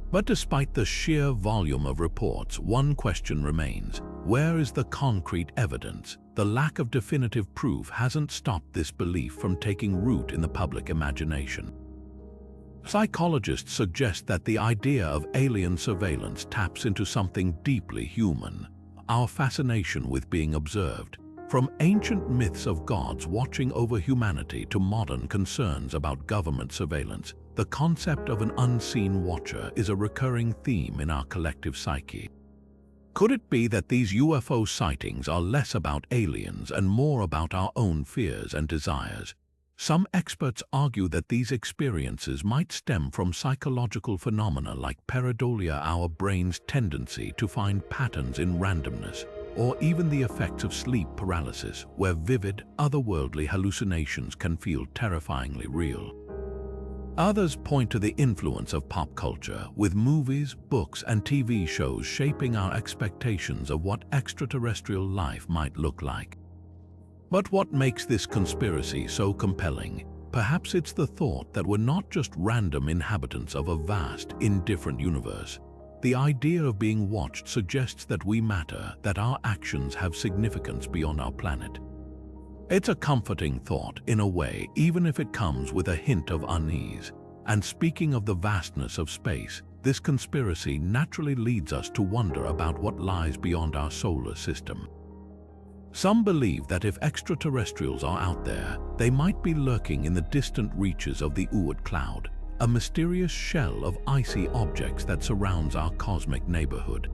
But despite the sheer volume of reports, one question remains: where is the concrete evidence? The lack of definitive proof hasn't stopped this belief from taking root in the public imagination. Psychologists suggest that the idea of alien surveillance taps into something deeply human, our fascination with being observed. From ancient myths of gods watching over humanity to modern concerns about government surveillance, the concept of an unseen watcher is a recurring theme in our collective psyche. Could it be that these UFO sightings are less about aliens and more about our own fears and desires? Some experts argue that these experiences might stem from psychological phenomena like pareidolia, our brain's tendency to find patterns in randomness, or even the effects of sleep paralysis, where vivid, otherworldly hallucinations can feel terrifyingly real. Others point to the influence of pop culture, with movies, books, and TV shows shaping our expectations of what extraterrestrial life might look like. But what makes this conspiracy so compelling? Perhaps it's the thought that we're not just random inhabitants of a vast, indifferent universe. The idea of being watched suggests that we matter, that our actions have significance beyond our planet. It's a comforting thought, in a way, even if it comes with a hint of unease. And speaking of the vastness of space, this conspiracy naturally leads us to wonder about what lies beyond our solar system. Some believe that if extraterrestrials are out there, they might be lurking in the distant reaches of the Oort cloud, a mysterious shell of icy objects that surrounds our cosmic neighborhood.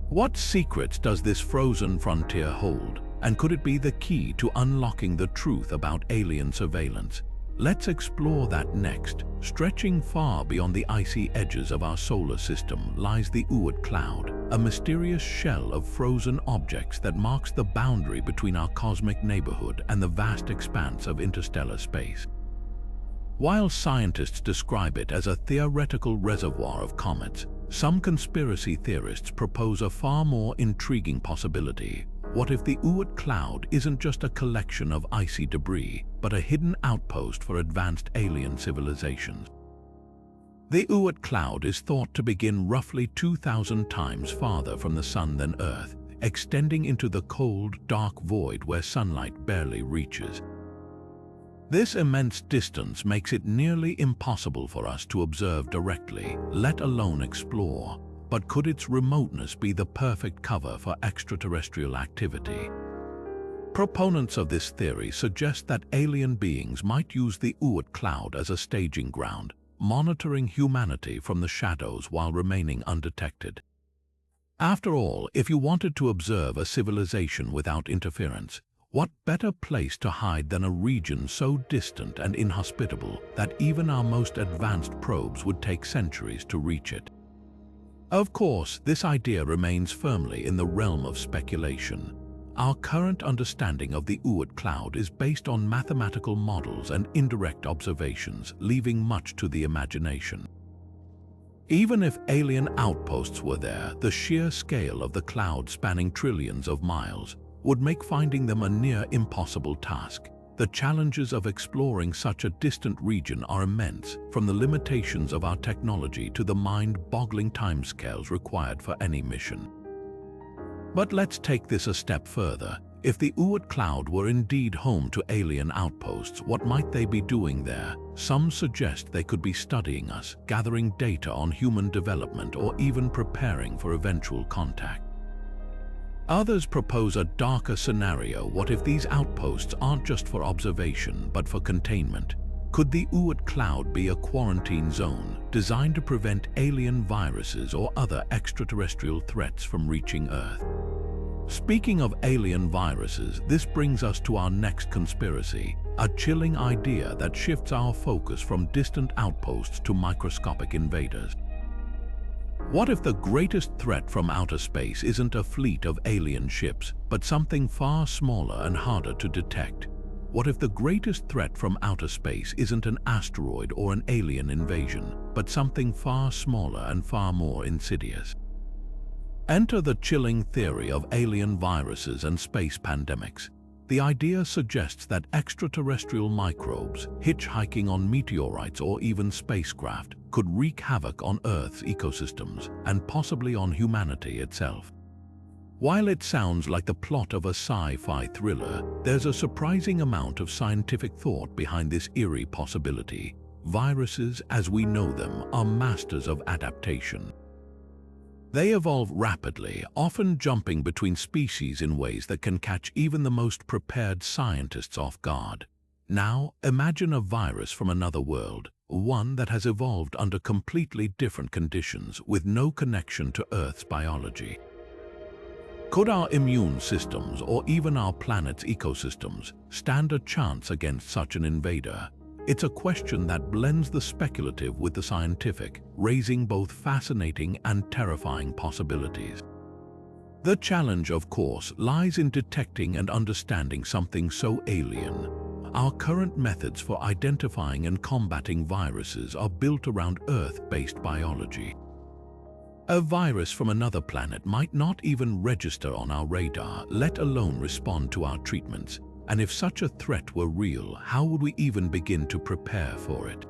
What secrets does this frozen frontier hold, and could it be the key to unlocking the truth about alien surveillance? Let's explore that next. Stretching far beyond the icy edges of our solar system lies the Oort cloud, a mysterious shell of frozen objects that marks the boundary between our cosmic neighborhood and the vast expanse of interstellar space. While scientists describe it as a theoretical reservoir of comets, some conspiracy theorists propose a far more intriguing possibility. What if the Oort cloud isn't just a collection of icy debris, but a hidden outpost for advanced alien civilizations? The Oort cloud is thought to begin roughly 2,000 times farther from the Sun than Earth, extending into the cold, dark void where sunlight barely reaches. This immense distance makes it nearly impossible for us to observe directly, let alone explore. But could its remoteness be the perfect cover for extraterrestrial activity? Proponents of this theory suggest that alien beings might use the Oort cloud as a staging ground, monitoring humanity from the shadows while remaining undetected. After all, if you wanted to observe a civilization without interference, what better place to hide than a region so distant and inhospitable that even our most advanced probes would take centuries to reach it? Of course, this idea remains firmly in the realm of speculation. Our current understanding of the Oort cloud is based on mathematical models and indirect observations, leaving much to the imagination. Even if alien outposts were there, the sheer scale of the cloud spanning trillions of miles would make finding them a near impossible task. The challenges of exploring such a distant region are immense, from the limitations of our technology to the mind-boggling timescales required for any mission. But let's take this a step further. If the Oort cloud were indeed home to alien outposts, what might they be doing there? Some suggest they could be studying us, gathering data on human development, or even preparing for eventual contact. Others propose a darker scenario. What if these outposts aren't just for observation, but for containment? Could the Oort cloud be a quarantine zone designed to prevent alien viruses or other extraterrestrial threats from reaching Earth? Speaking of alien viruses, this brings us to our next conspiracy, a chilling idea that shifts our focus from distant outposts to microscopic invaders. What if the greatest threat from outer space isn't a fleet of alien ships, but something far smaller and harder to detect? What if the greatest threat from outer space isn't an asteroid or an alien invasion, but something far smaller and far more insidious? Enter the chilling theory of alien viruses and space pandemics. The idea suggests that extraterrestrial microbes, hitchhiking on meteorites or even spacecraft, could wreak havoc on Earth's ecosystems and possibly on humanity itself. While it sounds like the plot of a sci-fi thriller, there's a surprising amount of scientific thought behind this eerie possibility. Viruses, as we know them, are masters of adaptation. They evolve rapidly, often jumping between species in ways that can catch even the most prepared scientists off guard. Now, imagine a virus from another world, one that has evolved under completely different conditions with no connection to Earth's biology. Could our immune systems, or even our planet's ecosystems, stand a chance against such an invader? It's a question that blends the speculative with the scientific, raising both fascinating and terrifying possibilities. The challenge, of course, lies in detecting and understanding something so alien. Our current methods for identifying and combating viruses are built around Earth-based biology. A virus from another planet might not even register on our radar, let alone respond to our treatments. And if such a threat were real, how would we even begin to prepare for it?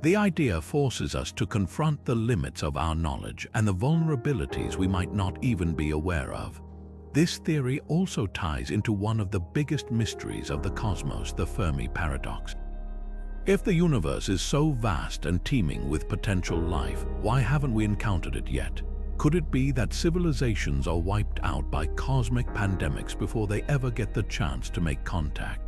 The idea forces us to confront the limits of our knowledge and the vulnerabilities we might not even be aware of. This theory also ties into one of the biggest mysteries of the cosmos, the Fermi Paradox. If the universe is so vast and teeming with potential life, why haven't we encountered it yet? Could it be that civilizations are wiped out by cosmic pandemics before they ever get the chance to make contact?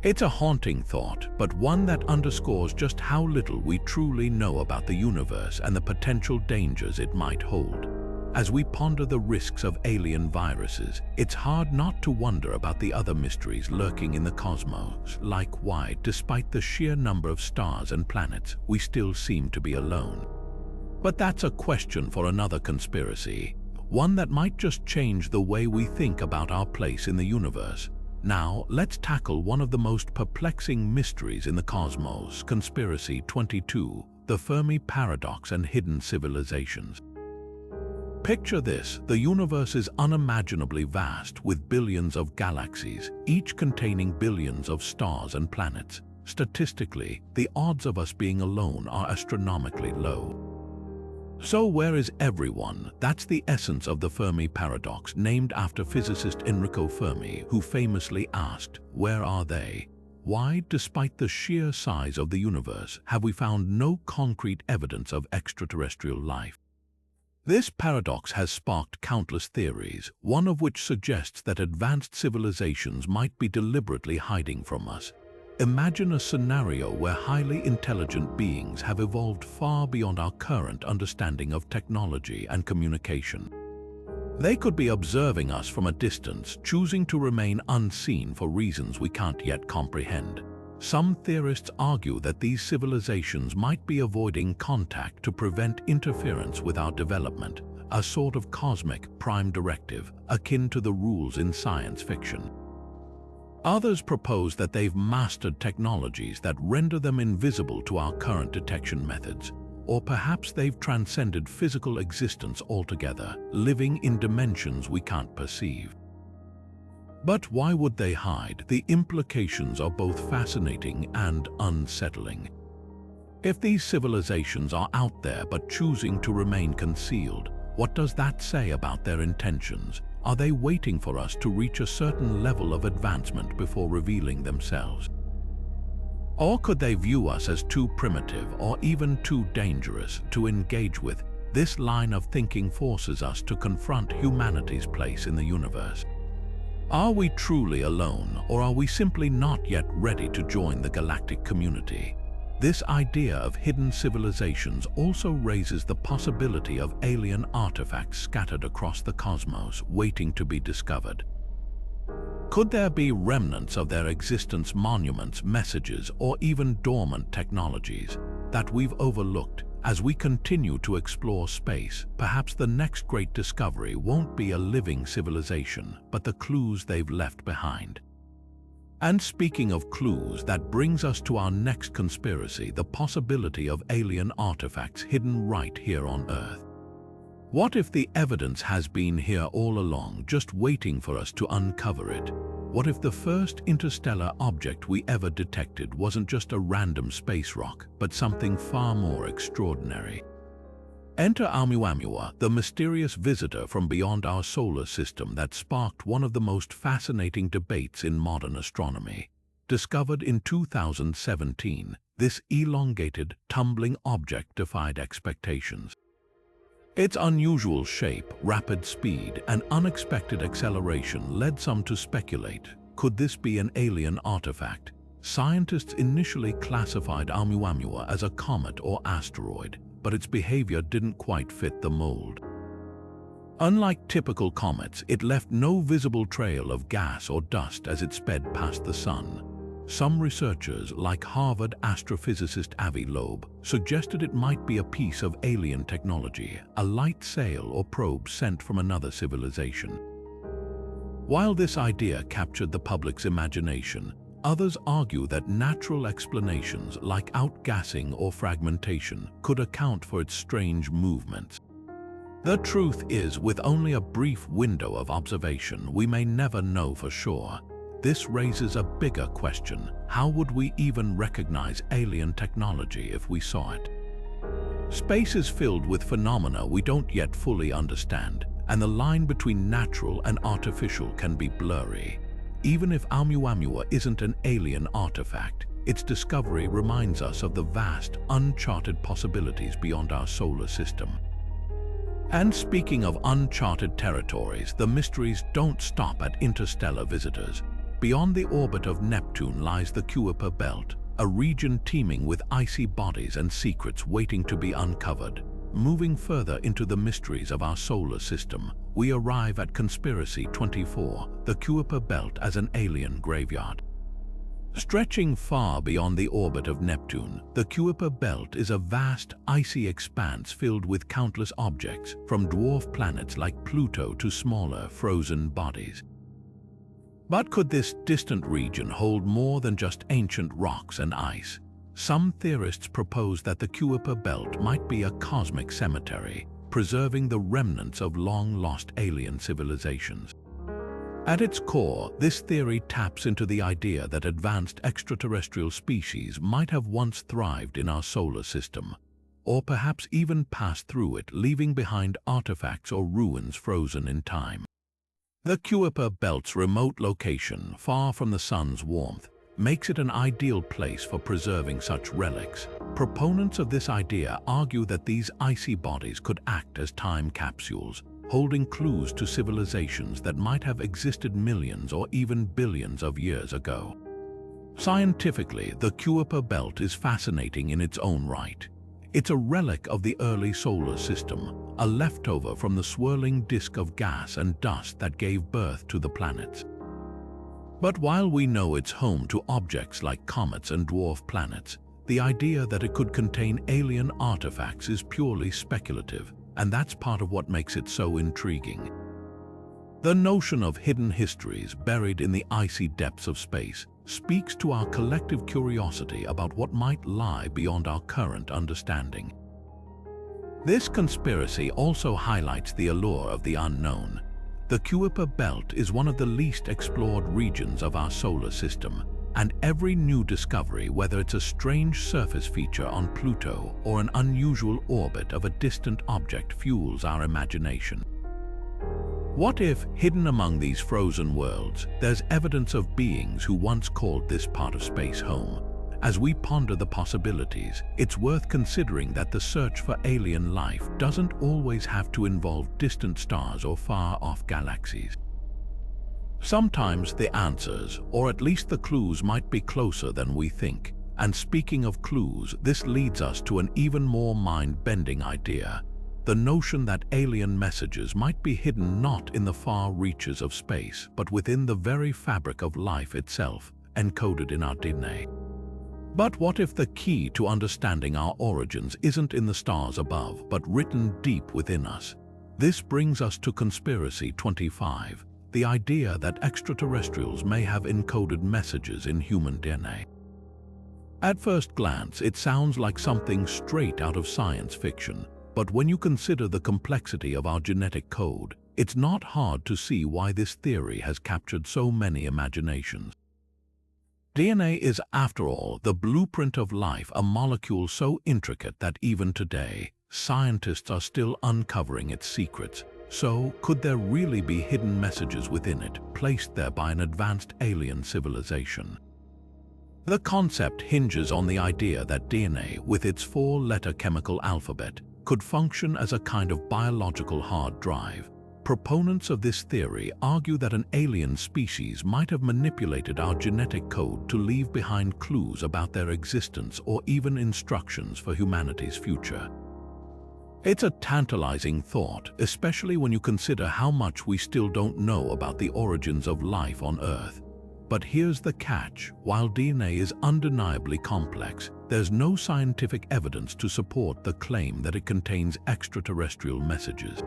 It's a haunting thought, but one that underscores just how little we truly know about the universe and the potential dangers it might hold. As we ponder the risks of alien viruses, it's hard not to wonder about the other mysteries lurking in the cosmos, like why, despite the sheer number of stars and planets, we still seem to be alone. But that's a question for another conspiracy, one that might just change the way we think about our place in the universe. Now, let's tackle one of the most perplexing mysteries in the cosmos, Conspiracy 22, the Fermi Paradox and hidden civilizations. Picture this: the universe is unimaginably vast, with billions of galaxies, each containing billions of stars and planets. Statistically, the odds of us being alone are astronomically low. So where is everyone? That's the essence of the Fermi Paradox, named after physicist Enrico Fermi, who famously asked, "Where are they?" Why, despite the sheer size of the universe, have we found no concrete evidence of extraterrestrial life? This paradox has sparked countless theories, one of which suggests that advanced civilizations might be deliberately hiding from us. Imagine a scenario where highly intelligent beings have evolved far beyond our current understanding of technology and communication. They could be observing us from a distance, choosing to remain unseen for reasons we can't yet comprehend. Some theorists argue that these civilizations might be avoiding contact to prevent interference with our development, a sort of cosmic prime directive akin to the rules in science fiction. Others propose that they've mastered technologies that render them invisible to our current detection methods, or perhaps they've transcended physical existence altogether, living in dimensions we can't perceive. But why would they hide? The implications are both fascinating and unsettling. If these civilizations are out there but choosing to remain concealed, what does that say about their intentions? Are they waiting for us to reach a certain level of advancement before revealing themselves? Or could they view us as too primitive or even too dangerous to engage with? This line of thinking forces us to confront humanity's place in the universe. Are we truly alone, or are we simply not yet ready to join the galactic community? This idea of hidden civilizations also raises the possibility of alien artifacts scattered across the cosmos, waiting to be discovered. Could there be remnants of their existence, monuments, messages, or even dormant technologies that we've overlooked? As we continue to explore space, perhaps the next great discovery won't be a living civilization, but the clues they've left behind. And speaking of clues, that brings us to our next conspiracy, the possibility of alien artifacts hidden right here on Earth. What if the evidence has been here all along, just waiting for us to uncover it? What if the first interstellar object we ever detected wasn't just a random space rock, but something far more extraordinary? Enter Oumuamua, the mysterious visitor from beyond our solar system that sparked one of the most fascinating debates in modern astronomy. Discovered in 2017, this elongated, tumbling object defied expectations. Its unusual shape, rapid speed, and unexpected acceleration led some to speculate, could this be an alien artifact? Scientists initially classified Oumuamua as a comet or asteroid, but its behavior didn't quite fit the mold. Unlike typical comets, it left no visible trail of gas or dust as it sped past the sun. Some researchers, like Harvard astrophysicist Avi Loeb, suggested it might be a piece of alien technology, a light sail or probe sent from another civilization. While this idea captured the public's imagination, others argue that natural explanations like outgassing or fragmentation could account for its strange movements. The truth is, with only a brief window of observation, we may never know for sure. This raises a bigger question: how would we even recognize alien technology if we saw it? Space is filled with phenomena we don't yet fully understand, and the line between natural and artificial can be blurry. Even if Oumuamua isn't an alien artifact, its discovery reminds us of the vast, uncharted possibilities beyond our solar system. And speaking of uncharted territories, the mysteries don't stop at interstellar visitors. Beyond the orbit of Neptune lies the Kuiper belt, a region teeming with icy bodies and secrets waiting to be uncovered. Moving further into the mysteries of our solar system, we arrive at Conspiracy 24, the Kuiper belt as an alien graveyard. Stretching far beyond the orbit of Neptune, the Kuiper belt is a vast, icy expanse filled with countless objects, from dwarf planets like Pluto to smaller, frozen bodies. But could this distant region hold more than just ancient rocks and ice? Some theorists propose that the Kuiper belt might be a cosmic cemetery, preserving the remnants of long-lost alien civilizations. At its core, this theory taps into the idea that advanced extraterrestrial species might have once thrived in our solar system, or perhaps even passed through it, leaving behind artifacts or ruins frozen in time. The Kuiper belt's remote location, far from the sun's warmth, makes it an ideal place for preserving such relics. Proponents of this idea argue that these icy bodies could act as time capsules, holding clues to civilizations that might have existed millions or even billions of years ago. Scientifically, the Kuiper belt is fascinating in its own right. It's a relic of the early solar system, a leftover from the swirling disk of gas and dust that gave birth to the planets. But while we know it's home to objects like comets and dwarf planets, the idea that it could contain alien artifacts is purely speculative, and that's part of what makes it so intriguing. The notion of hidden histories buried in the icy depths of space speaks to our collective curiosity about what might lie beyond our current understanding. This conspiracy also highlights the allure of the unknown. The Kuiper belt is one of the least explored regions of our solar system, and every new discovery, whether it's a strange surface feature on Pluto or an unusual orbit of a distant object, fuels our imagination. What if, hidden among these frozen worlds, there's evidence of beings who once called this part of space home? As we ponder the possibilities, it's worth considering that the search for alien life doesn't always have to involve distant stars or far-off galaxies. Sometimes the answers, or at least the clues, might be closer than we think. And speaking of clues, this leads us to an even more mind-bending idea: the notion that alien messages might be hidden not in the far reaches of space, but within the very fabric of life itself, encoded in our DNA. But what if the key to understanding our origins isn't in the stars above, but written deep within us? This brings us to Conspiracy 25, the idea that extraterrestrials may have encoded messages in human DNA. At first glance, it sounds like something straight out of science fiction. But when you consider the complexity of our genetic code, it's not hard to see why this theory has captured so many imaginations. DNA is, after all, the blueprint of life, a molecule so intricate that even today, scientists are still uncovering its secrets. So, could there really be hidden messages within it, placed there by an advanced alien civilization? The concept hinges on the idea that DNA, with its four-letter chemical alphabet, could function as a kind of biological hard drive. Proponents of this theory argue that an alien species might have manipulated our genetic code to leave behind clues about their existence or even instructions for humanity's future. It's a tantalizing thought, especially when you consider how much we still don't know about the origins of life on Earth. But here's the catch: while DNA is undeniably complex, there's no scientific evidence to support the claim that it contains extraterrestrial messages.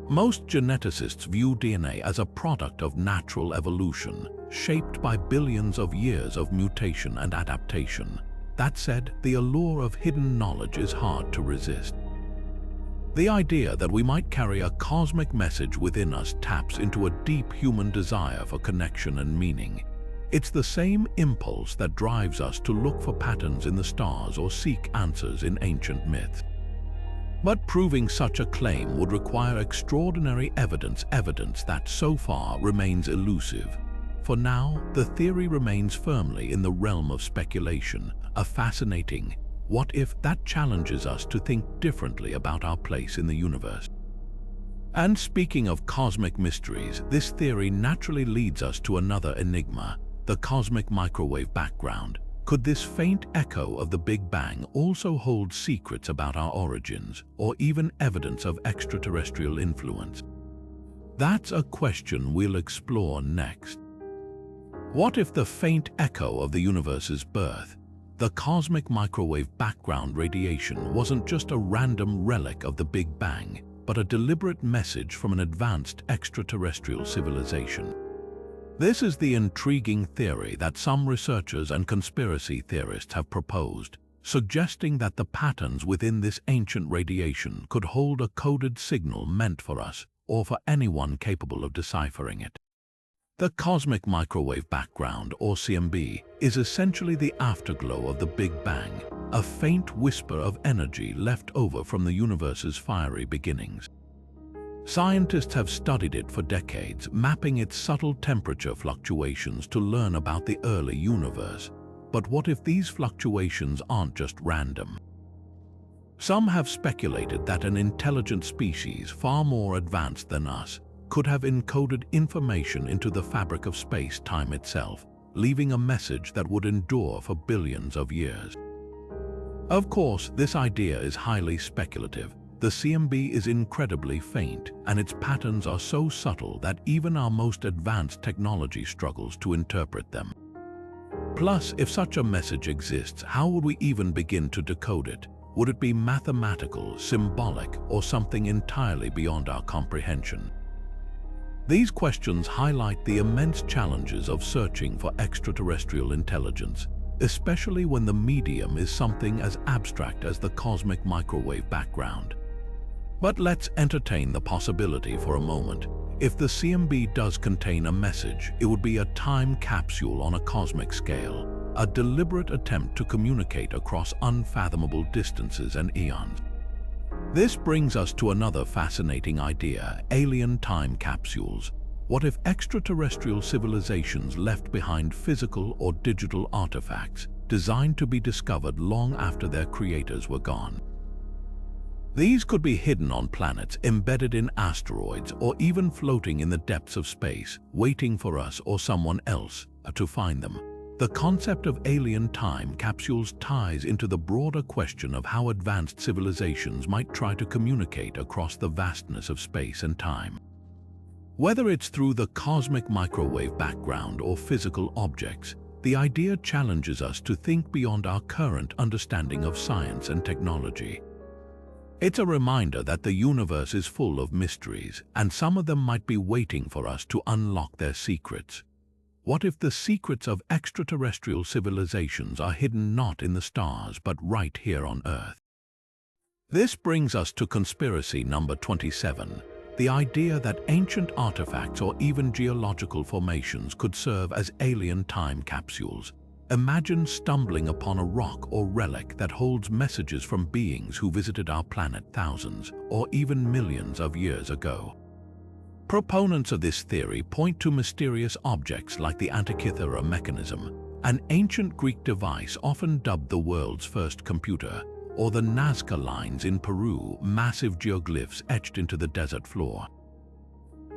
Most geneticists view DNA as a product of natural evolution, shaped by billions of years of mutation and adaptation. That said, the allure of hidden knowledge is hard to resist. The idea that we might carry a cosmic message within us taps into a deep human desire for connection and meaning. It's the same impulse that drives us to look for patterns in the stars or seek answers in ancient myths. But proving such a claim would require extraordinary evidence that so far remains elusive. For now, the theory remains firmly in the realm of speculation, a fascinating what if that challenges us to think differently about our place in the universe. And speaking of cosmic mysteries, this theory naturally leads us to another enigma: the cosmic microwave background. Could this faint echo of the Big Bang also hold secrets about our origins, or even evidence of extraterrestrial influence? That's a question we'll explore next. What if the faint echo of the universe's birth, the cosmic microwave background radiation, wasn't just a random relic of the Big Bang, but a deliberate message from an advanced extraterrestrial civilization? This is the intriguing theory that some researchers and conspiracy theorists have proposed, suggesting that the patterns within this ancient radiation could hold a coded signal meant for us, or for anyone capable of deciphering it. The cosmic microwave background, or CMB, is essentially the afterglow of the Big Bang, a faint whisper of energy left over from the universe's fiery beginnings. Scientists have studied it for decades, mapping its subtle temperature fluctuations to learn about the early universe. But what if these fluctuations aren't just random? Some have speculated that an intelligent species far more advanced than us could have encoded information into the fabric of space-time itself, leaving a message that would endure for billions of years. Of course, this idea is highly speculative. The CMB is incredibly faint, and its patterns are so subtle that even our most advanced technology struggles to interpret them. Plus, if such a message exists, how would we even begin to decode it? Would it be mathematical, symbolic, or something entirely beyond our comprehension? These questions highlight the immense challenges of searching for extraterrestrial intelligence, especially when the medium is something as abstract as the cosmic microwave background. But let's entertain the possibility for a moment. If the CMB does contain a message, it would be a time capsule on a cosmic scale, a deliberate attempt to communicate across unfathomable distances and eons. This brings us to another fascinating idea: alien time capsules. What if extraterrestrial civilizations left behind physical or digital artifacts designed to be discovered long after their creators were gone? These could be hidden on planets, embedded in asteroids, or even floating in the depths of space, waiting for us or someone else to find them. The concept of alien time capsules ties into the broader question of how advanced civilizations might try to communicate across the vastness of space and time. Whether it's through the cosmic microwave background or physical objects, the idea challenges us to think beyond our current understanding of science and technology. It's a reminder that the universe is full of mysteries, and some of them might be waiting for us to unlock their secrets. What if the secrets of extraterrestrial civilizations are hidden not in the stars but right here on Earth? This brings us to conspiracy number 27, the idea that ancient artifacts or even geological formations could serve as alien time capsules. Imagine stumbling upon a rock or relic that holds messages from beings who visited our planet thousands or even millions of years ago. Proponents of this theory point to mysterious objects like the Antikythera mechanism, an ancient Greek device often dubbed the world's first computer, or the Nazca lines in Peru, massive geoglyphs etched into the desert floor.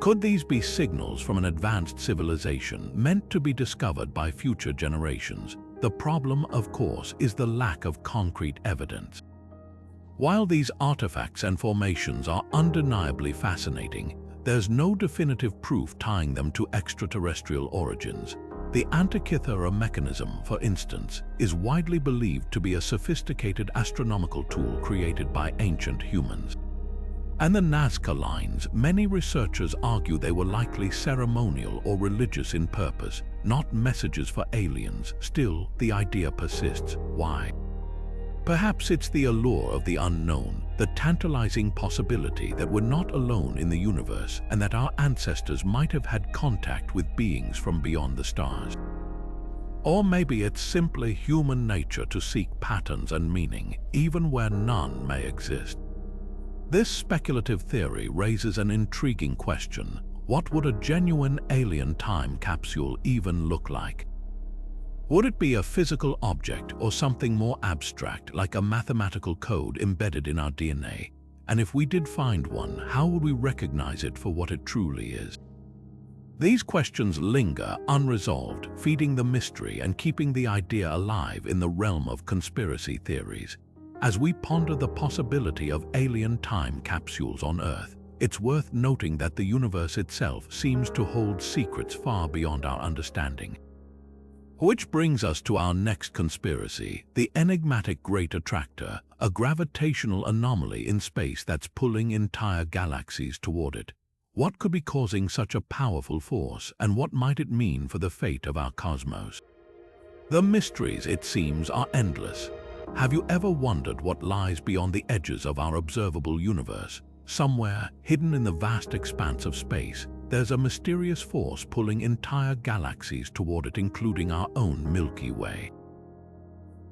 Could these be signals from an advanced civilization meant to be discovered by future generations? The problem, of course, is the lack of concrete evidence. While these artifacts and formations are undeniably fascinating, there's no definitive proof tying them to extraterrestrial origins. The Antikythera mechanism, for instance, is widely believed to be a sophisticated astronomical tool created by ancient humans. And the Nazca lines, many researchers argue they were likely ceremonial or religious in purpose, not messages for aliens. Still, the idea persists. Why? Perhaps it's the allure of the unknown, the tantalizing possibility that we're not alone in the universe and that our ancestors might have had contact with beings from beyond the stars. Or maybe it's simply human nature to seek patterns and meaning, even where none may exist. This speculative theory raises an intriguing question. What would a genuine alien time capsule even look like? Would it be a physical object or something more abstract, like a mathematical code embedded in our DNA? And if we did find one, how would we recognize it for what it truly is? These questions linger unresolved, feeding the mystery and keeping the idea alive in the realm of conspiracy theories. As we ponder the possibility of alien time capsules on Earth, it's worth noting that the universe itself seems to hold secrets far beyond our understanding. Which brings us to our next conspiracy, the enigmatic Great Attractor, a gravitational anomaly in space that's pulling entire galaxies toward it. What could be causing such a powerful force, and what might it mean for the fate of our cosmos? The mysteries, it seems, are endless. Have you ever wondered what lies beyond the edges of our observable universe? Somewhere, hidden in the vast expanse of space, there's a mysterious force pulling entire galaxies toward it, including our own Milky Way.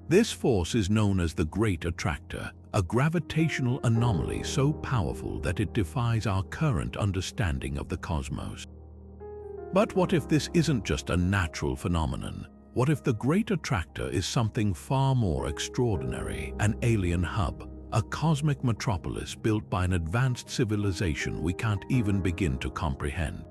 This force is known as the Great Attractor, a gravitational anomaly so powerful that it defies our current understanding of the cosmos. But what if this isn't just a natural phenomenon? What if the Great Attractor is something far more extraordinary, an alien hub, a cosmic metropolis built by an advanced civilization we can't even begin to comprehend?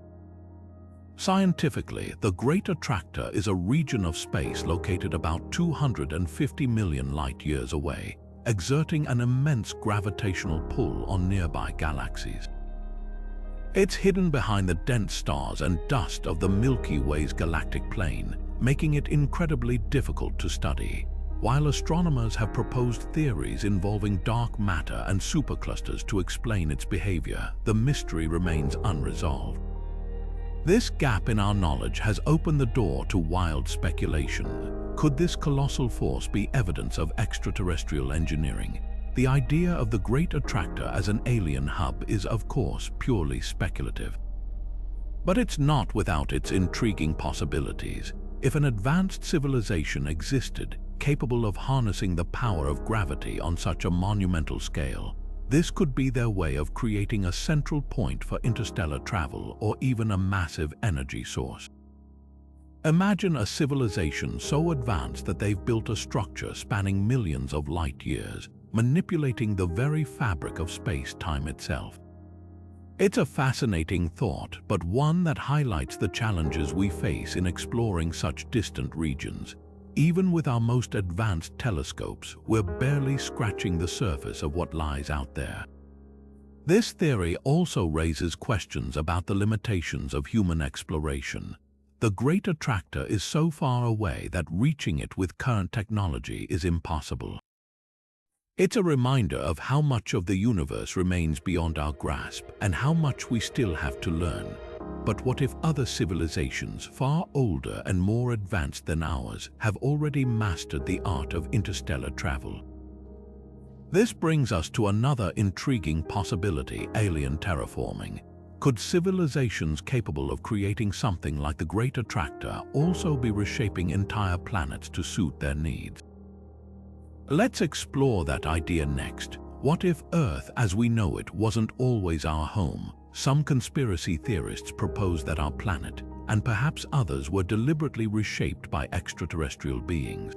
Scientifically, the Great Attractor is a region of space located about 250 million light-years away, exerting an immense gravitational pull on nearby galaxies. It's hidden behind the dense stars and dust of the Milky Way's galactic plane, making it incredibly difficult to study. While astronomers have proposed theories involving dark matter and superclusters to explain its behavior, the mystery remains unresolved. This gap in our knowledge has opened the door to wild speculation. Could this colossal force be evidence of extraterrestrial engineering? The idea of the Great Attractor as an alien hub is, of course, purely speculative. But it's not without its intriguing possibilities. If an advanced civilization existed, capable of harnessing the power of gravity on such a monumental scale, this could be their way of creating a central point for interstellar travel or even a massive energy source. Imagine a civilization so advanced that they've built a structure spanning millions of light years, manipulating the very fabric of space-time itself. It's a fascinating thought, but one that highlights the challenges we face in exploring such distant regions. Even with our most advanced telescopes, we're barely scratching the surface of what lies out there. This theory also raises questions about the limitations of human exploration. The Great Attractor is so far away that reaching it with current technology is impossible. It's a reminder of how much of the universe remains beyond our grasp and how much we still have to learn. But what if other civilizations, far older and more advanced than ours, have already mastered the art of interstellar travel? This brings us to another intriguing possibility: alien terraforming. Could civilizations capable of creating something like the Great Attractor also be reshaping entire planets to suit their needs? Let's explore that idea next. What if Earth as we know it wasn't always our home? Some conspiracy theorists propose that our planet, and perhaps others, were deliberately reshaped by extraterrestrial beings.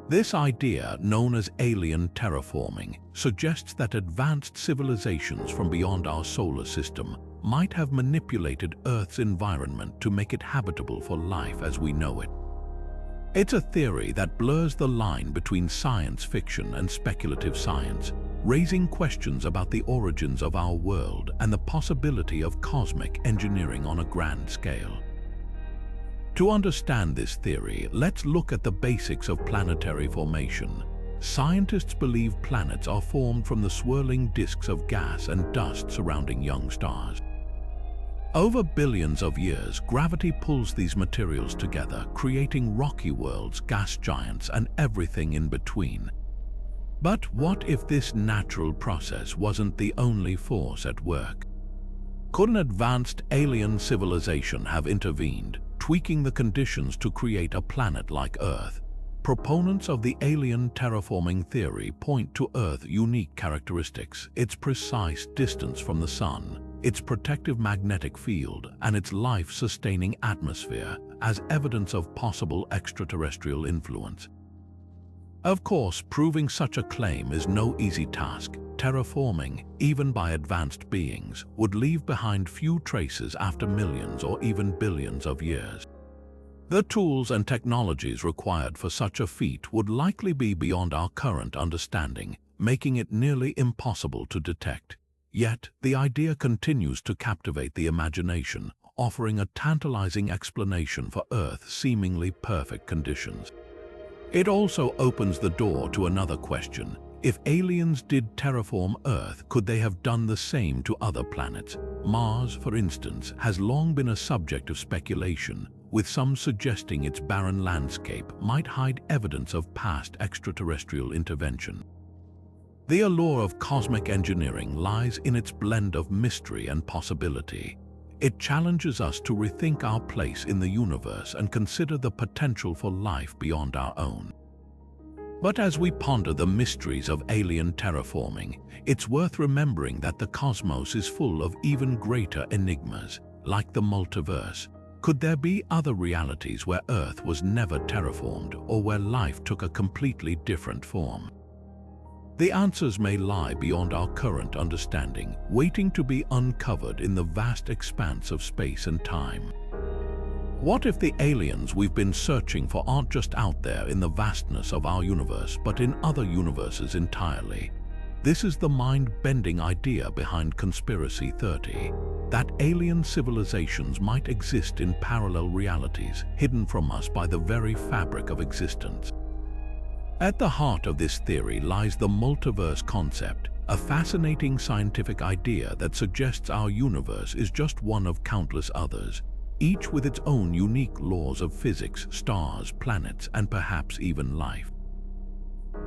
This idea, known as alien terraforming, suggests that advanced civilizations from beyond our solar system might have manipulated Earth's environment to make it habitable for life as we know it. It's a theory that blurs the line between science fiction and speculative science, raising questions about the origins of our world and the possibility of cosmic engineering on a grand scale. To understand this theory, let's look at the basics of planetary formation. Scientists believe planets are formed from the swirling disks of gas and dust surrounding young stars. Over billions of years, gravity pulls these materials together, creating rocky worlds, gas giants, and everything in between. But what if this natural process wasn't the only force at work? Could an advanced alien civilization have intervened, tweaking the conditions to create a planet like Earth? Proponents of the alien terraforming theory point to Earth's unique characteristics: its precise distance from the Sun, its protective magnetic field, and its life-sustaining atmosphere as evidence of possible extraterrestrial influence. Of course, proving such a claim is no easy task. Terraforming, even by advanced beings, would leave behind few traces after millions or even billions of years. The tools and technologies required for such a feat would likely be beyond our current understanding, making it nearly impossible to detect. Yet, the idea continues to captivate the imagination, offering a tantalizing explanation for Earth's seemingly perfect conditions. It also opens the door to another question. If aliens did terraform Earth, could they have done the same to other planets? Mars, for instance, has long been a subject of speculation, with some suggesting its barren landscape might hide evidence of past extraterrestrial intervention. The allure of cosmic engineering lies in its blend of mystery and possibility. It challenges us to rethink our place in the universe and consider the potential for life beyond our own. But as we ponder the mysteries of alien terraforming, it's worth remembering that the cosmos is full of even greater enigmas, like the multiverse. Could there be other realities where Earth was never terraformed or where life took a completely different form? The answers may lie beyond our current understanding, waiting to be uncovered in the vast expanse of space and time. What if the aliens we've been searching for aren't just out there in the vastness of our universe, but in other universes entirely? This is the mind-bending idea behind Conspiracy 30, that alien civilizations might exist in parallel realities, hidden from us by the very fabric of existence. At the heart of this theory lies the multiverse concept, a fascinating scientific idea that suggests our universe is just one of countless others, each with its own unique laws of physics, stars, planets, and perhaps even life.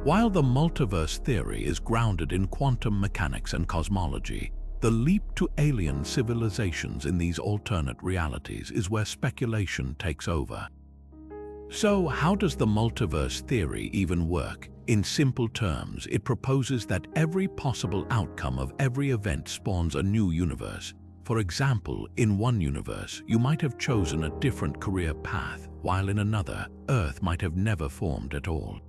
While the multiverse theory is grounded in quantum mechanics and cosmology, the leap to alien civilizations in these alternate realities is where speculation takes over. So, how does the multiverse theory even work? In simple terms, it proposes that every possible outcome of every event spawns a new universe. For example, in one universe, you might have chosen a different career path, while in another, Earth might have never formed at all.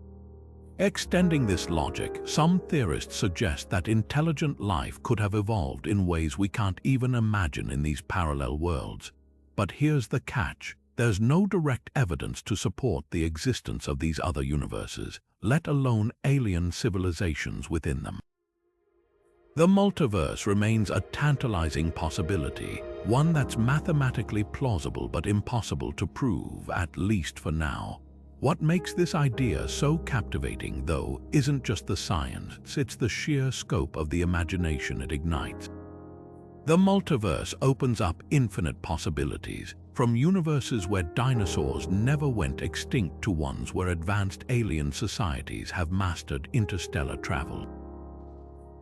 Extending this logic, some theorists suggest that intelligent life could have evolved in ways we can't even imagine in these parallel worlds. But here's the catch. There's no direct evidence to support the existence of these other universes, let alone alien civilizations within them. The multiverse remains a tantalizing possibility, one that's mathematically plausible but impossible to prove, at least for now. What makes this idea so captivating, though, isn't just the science, it's the sheer scope of the imagination it ignites. The multiverse opens up infinite possibilities, from universes where dinosaurs never went extinct to ones where advanced alien societies have mastered interstellar travel.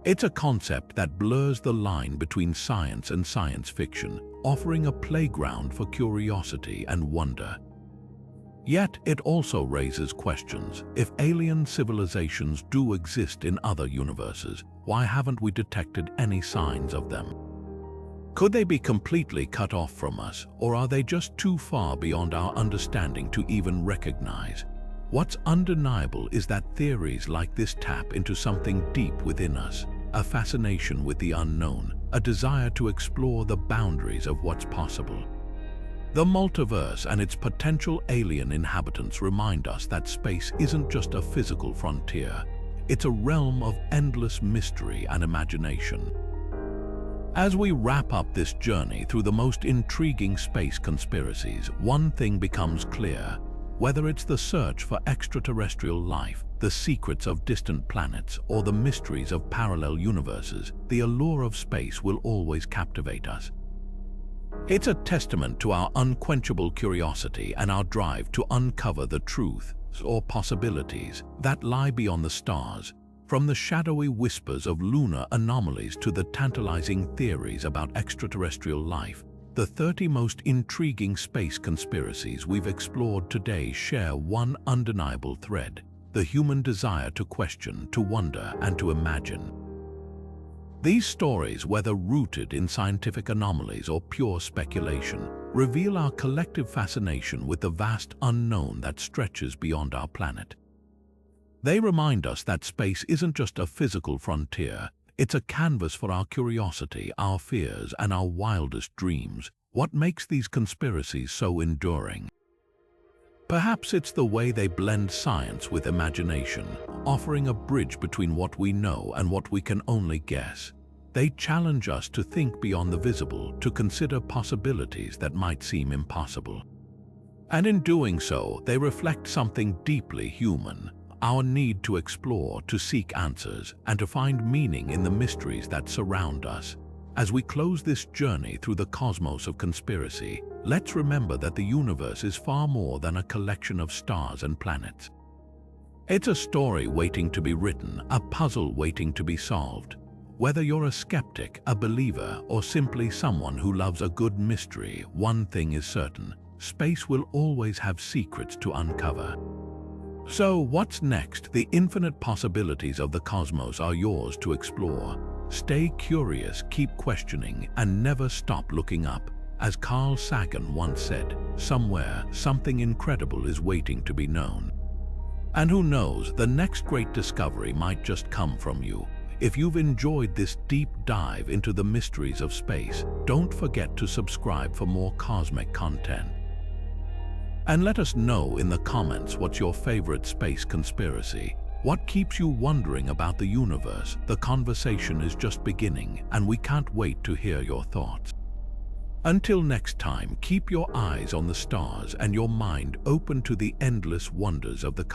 It's a concept that blurs the line between science and science fiction, offering a playground for curiosity and wonder. Yet it also raises questions. If alien civilizations do exist in other universes, why haven't we detected any signs of them? Could they be completely cut off from us, or are they just too far beyond our understanding to even recognize? What's undeniable is that theories like this tap into something deep within us, a fascination with the unknown, a desire to explore the boundaries of what's possible. The multiverse and its potential alien inhabitants remind us that space isn't just a physical frontier, it's a realm of endless mystery and imagination. As we wrap up this journey through the most intriguing space conspiracies, one thing becomes clear. Whether it's the search for extraterrestrial life, the secrets of distant planets, or the mysteries of parallel universes, the allure of space will always captivate us. It's a testament to our unquenchable curiosity and our drive to uncover the truth or possibilities that lie beyond the stars. From the shadowy whispers of lunar anomalies to the tantalizing theories about extraterrestrial life, the 30 most intriguing space conspiracies we've explored today share one undeniable thread: the human desire to question, to wonder, and to imagine. These stories, whether rooted in scientific anomalies or pure speculation, reveal our collective fascination with the vast unknown that stretches beyond our planet. They remind us that space isn't just a physical frontier, it's a canvas for our curiosity, our fears, and our wildest dreams. What makes these conspiracies so enduring? Perhaps it's the way they blend science with imagination, offering a bridge between what we know and what we can only guess. They challenge us to think beyond the visible, to consider possibilities that might seem impossible. And in doing so, they reflect something deeply human: our need to explore, to seek answers, and to find meaning in the mysteries that surround us. As we close this journey through the cosmos of conspiracy, let's remember that the universe is far more than a collection of stars and planets. It's a story waiting to be written, a puzzle waiting to be solved. Whether you're a skeptic, a believer, or simply someone who loves a good mystery, one thing is certain: space will always have secrets to uncover. So what's next? The infinite possibilities of the cosmos are yours to explore. Stay curious, keep questioning, and never stop looking up. As Carl Sagan once said, somewhere, something incredible is waiting to be known. And who knows, the next great discovery might just come from you. If you've enjoyed this deep dive into the mysteries of space, don't forget to subscribe for more cosmic content. And let us know in the comments what's your favorite space conspiracy. What keeps you wondering about the universe? The conversation is just beginning, and we can't wait to hear your thoughts. Until next time, keep your eyes on the stars and your mind open to the endless wonders of the cosmos.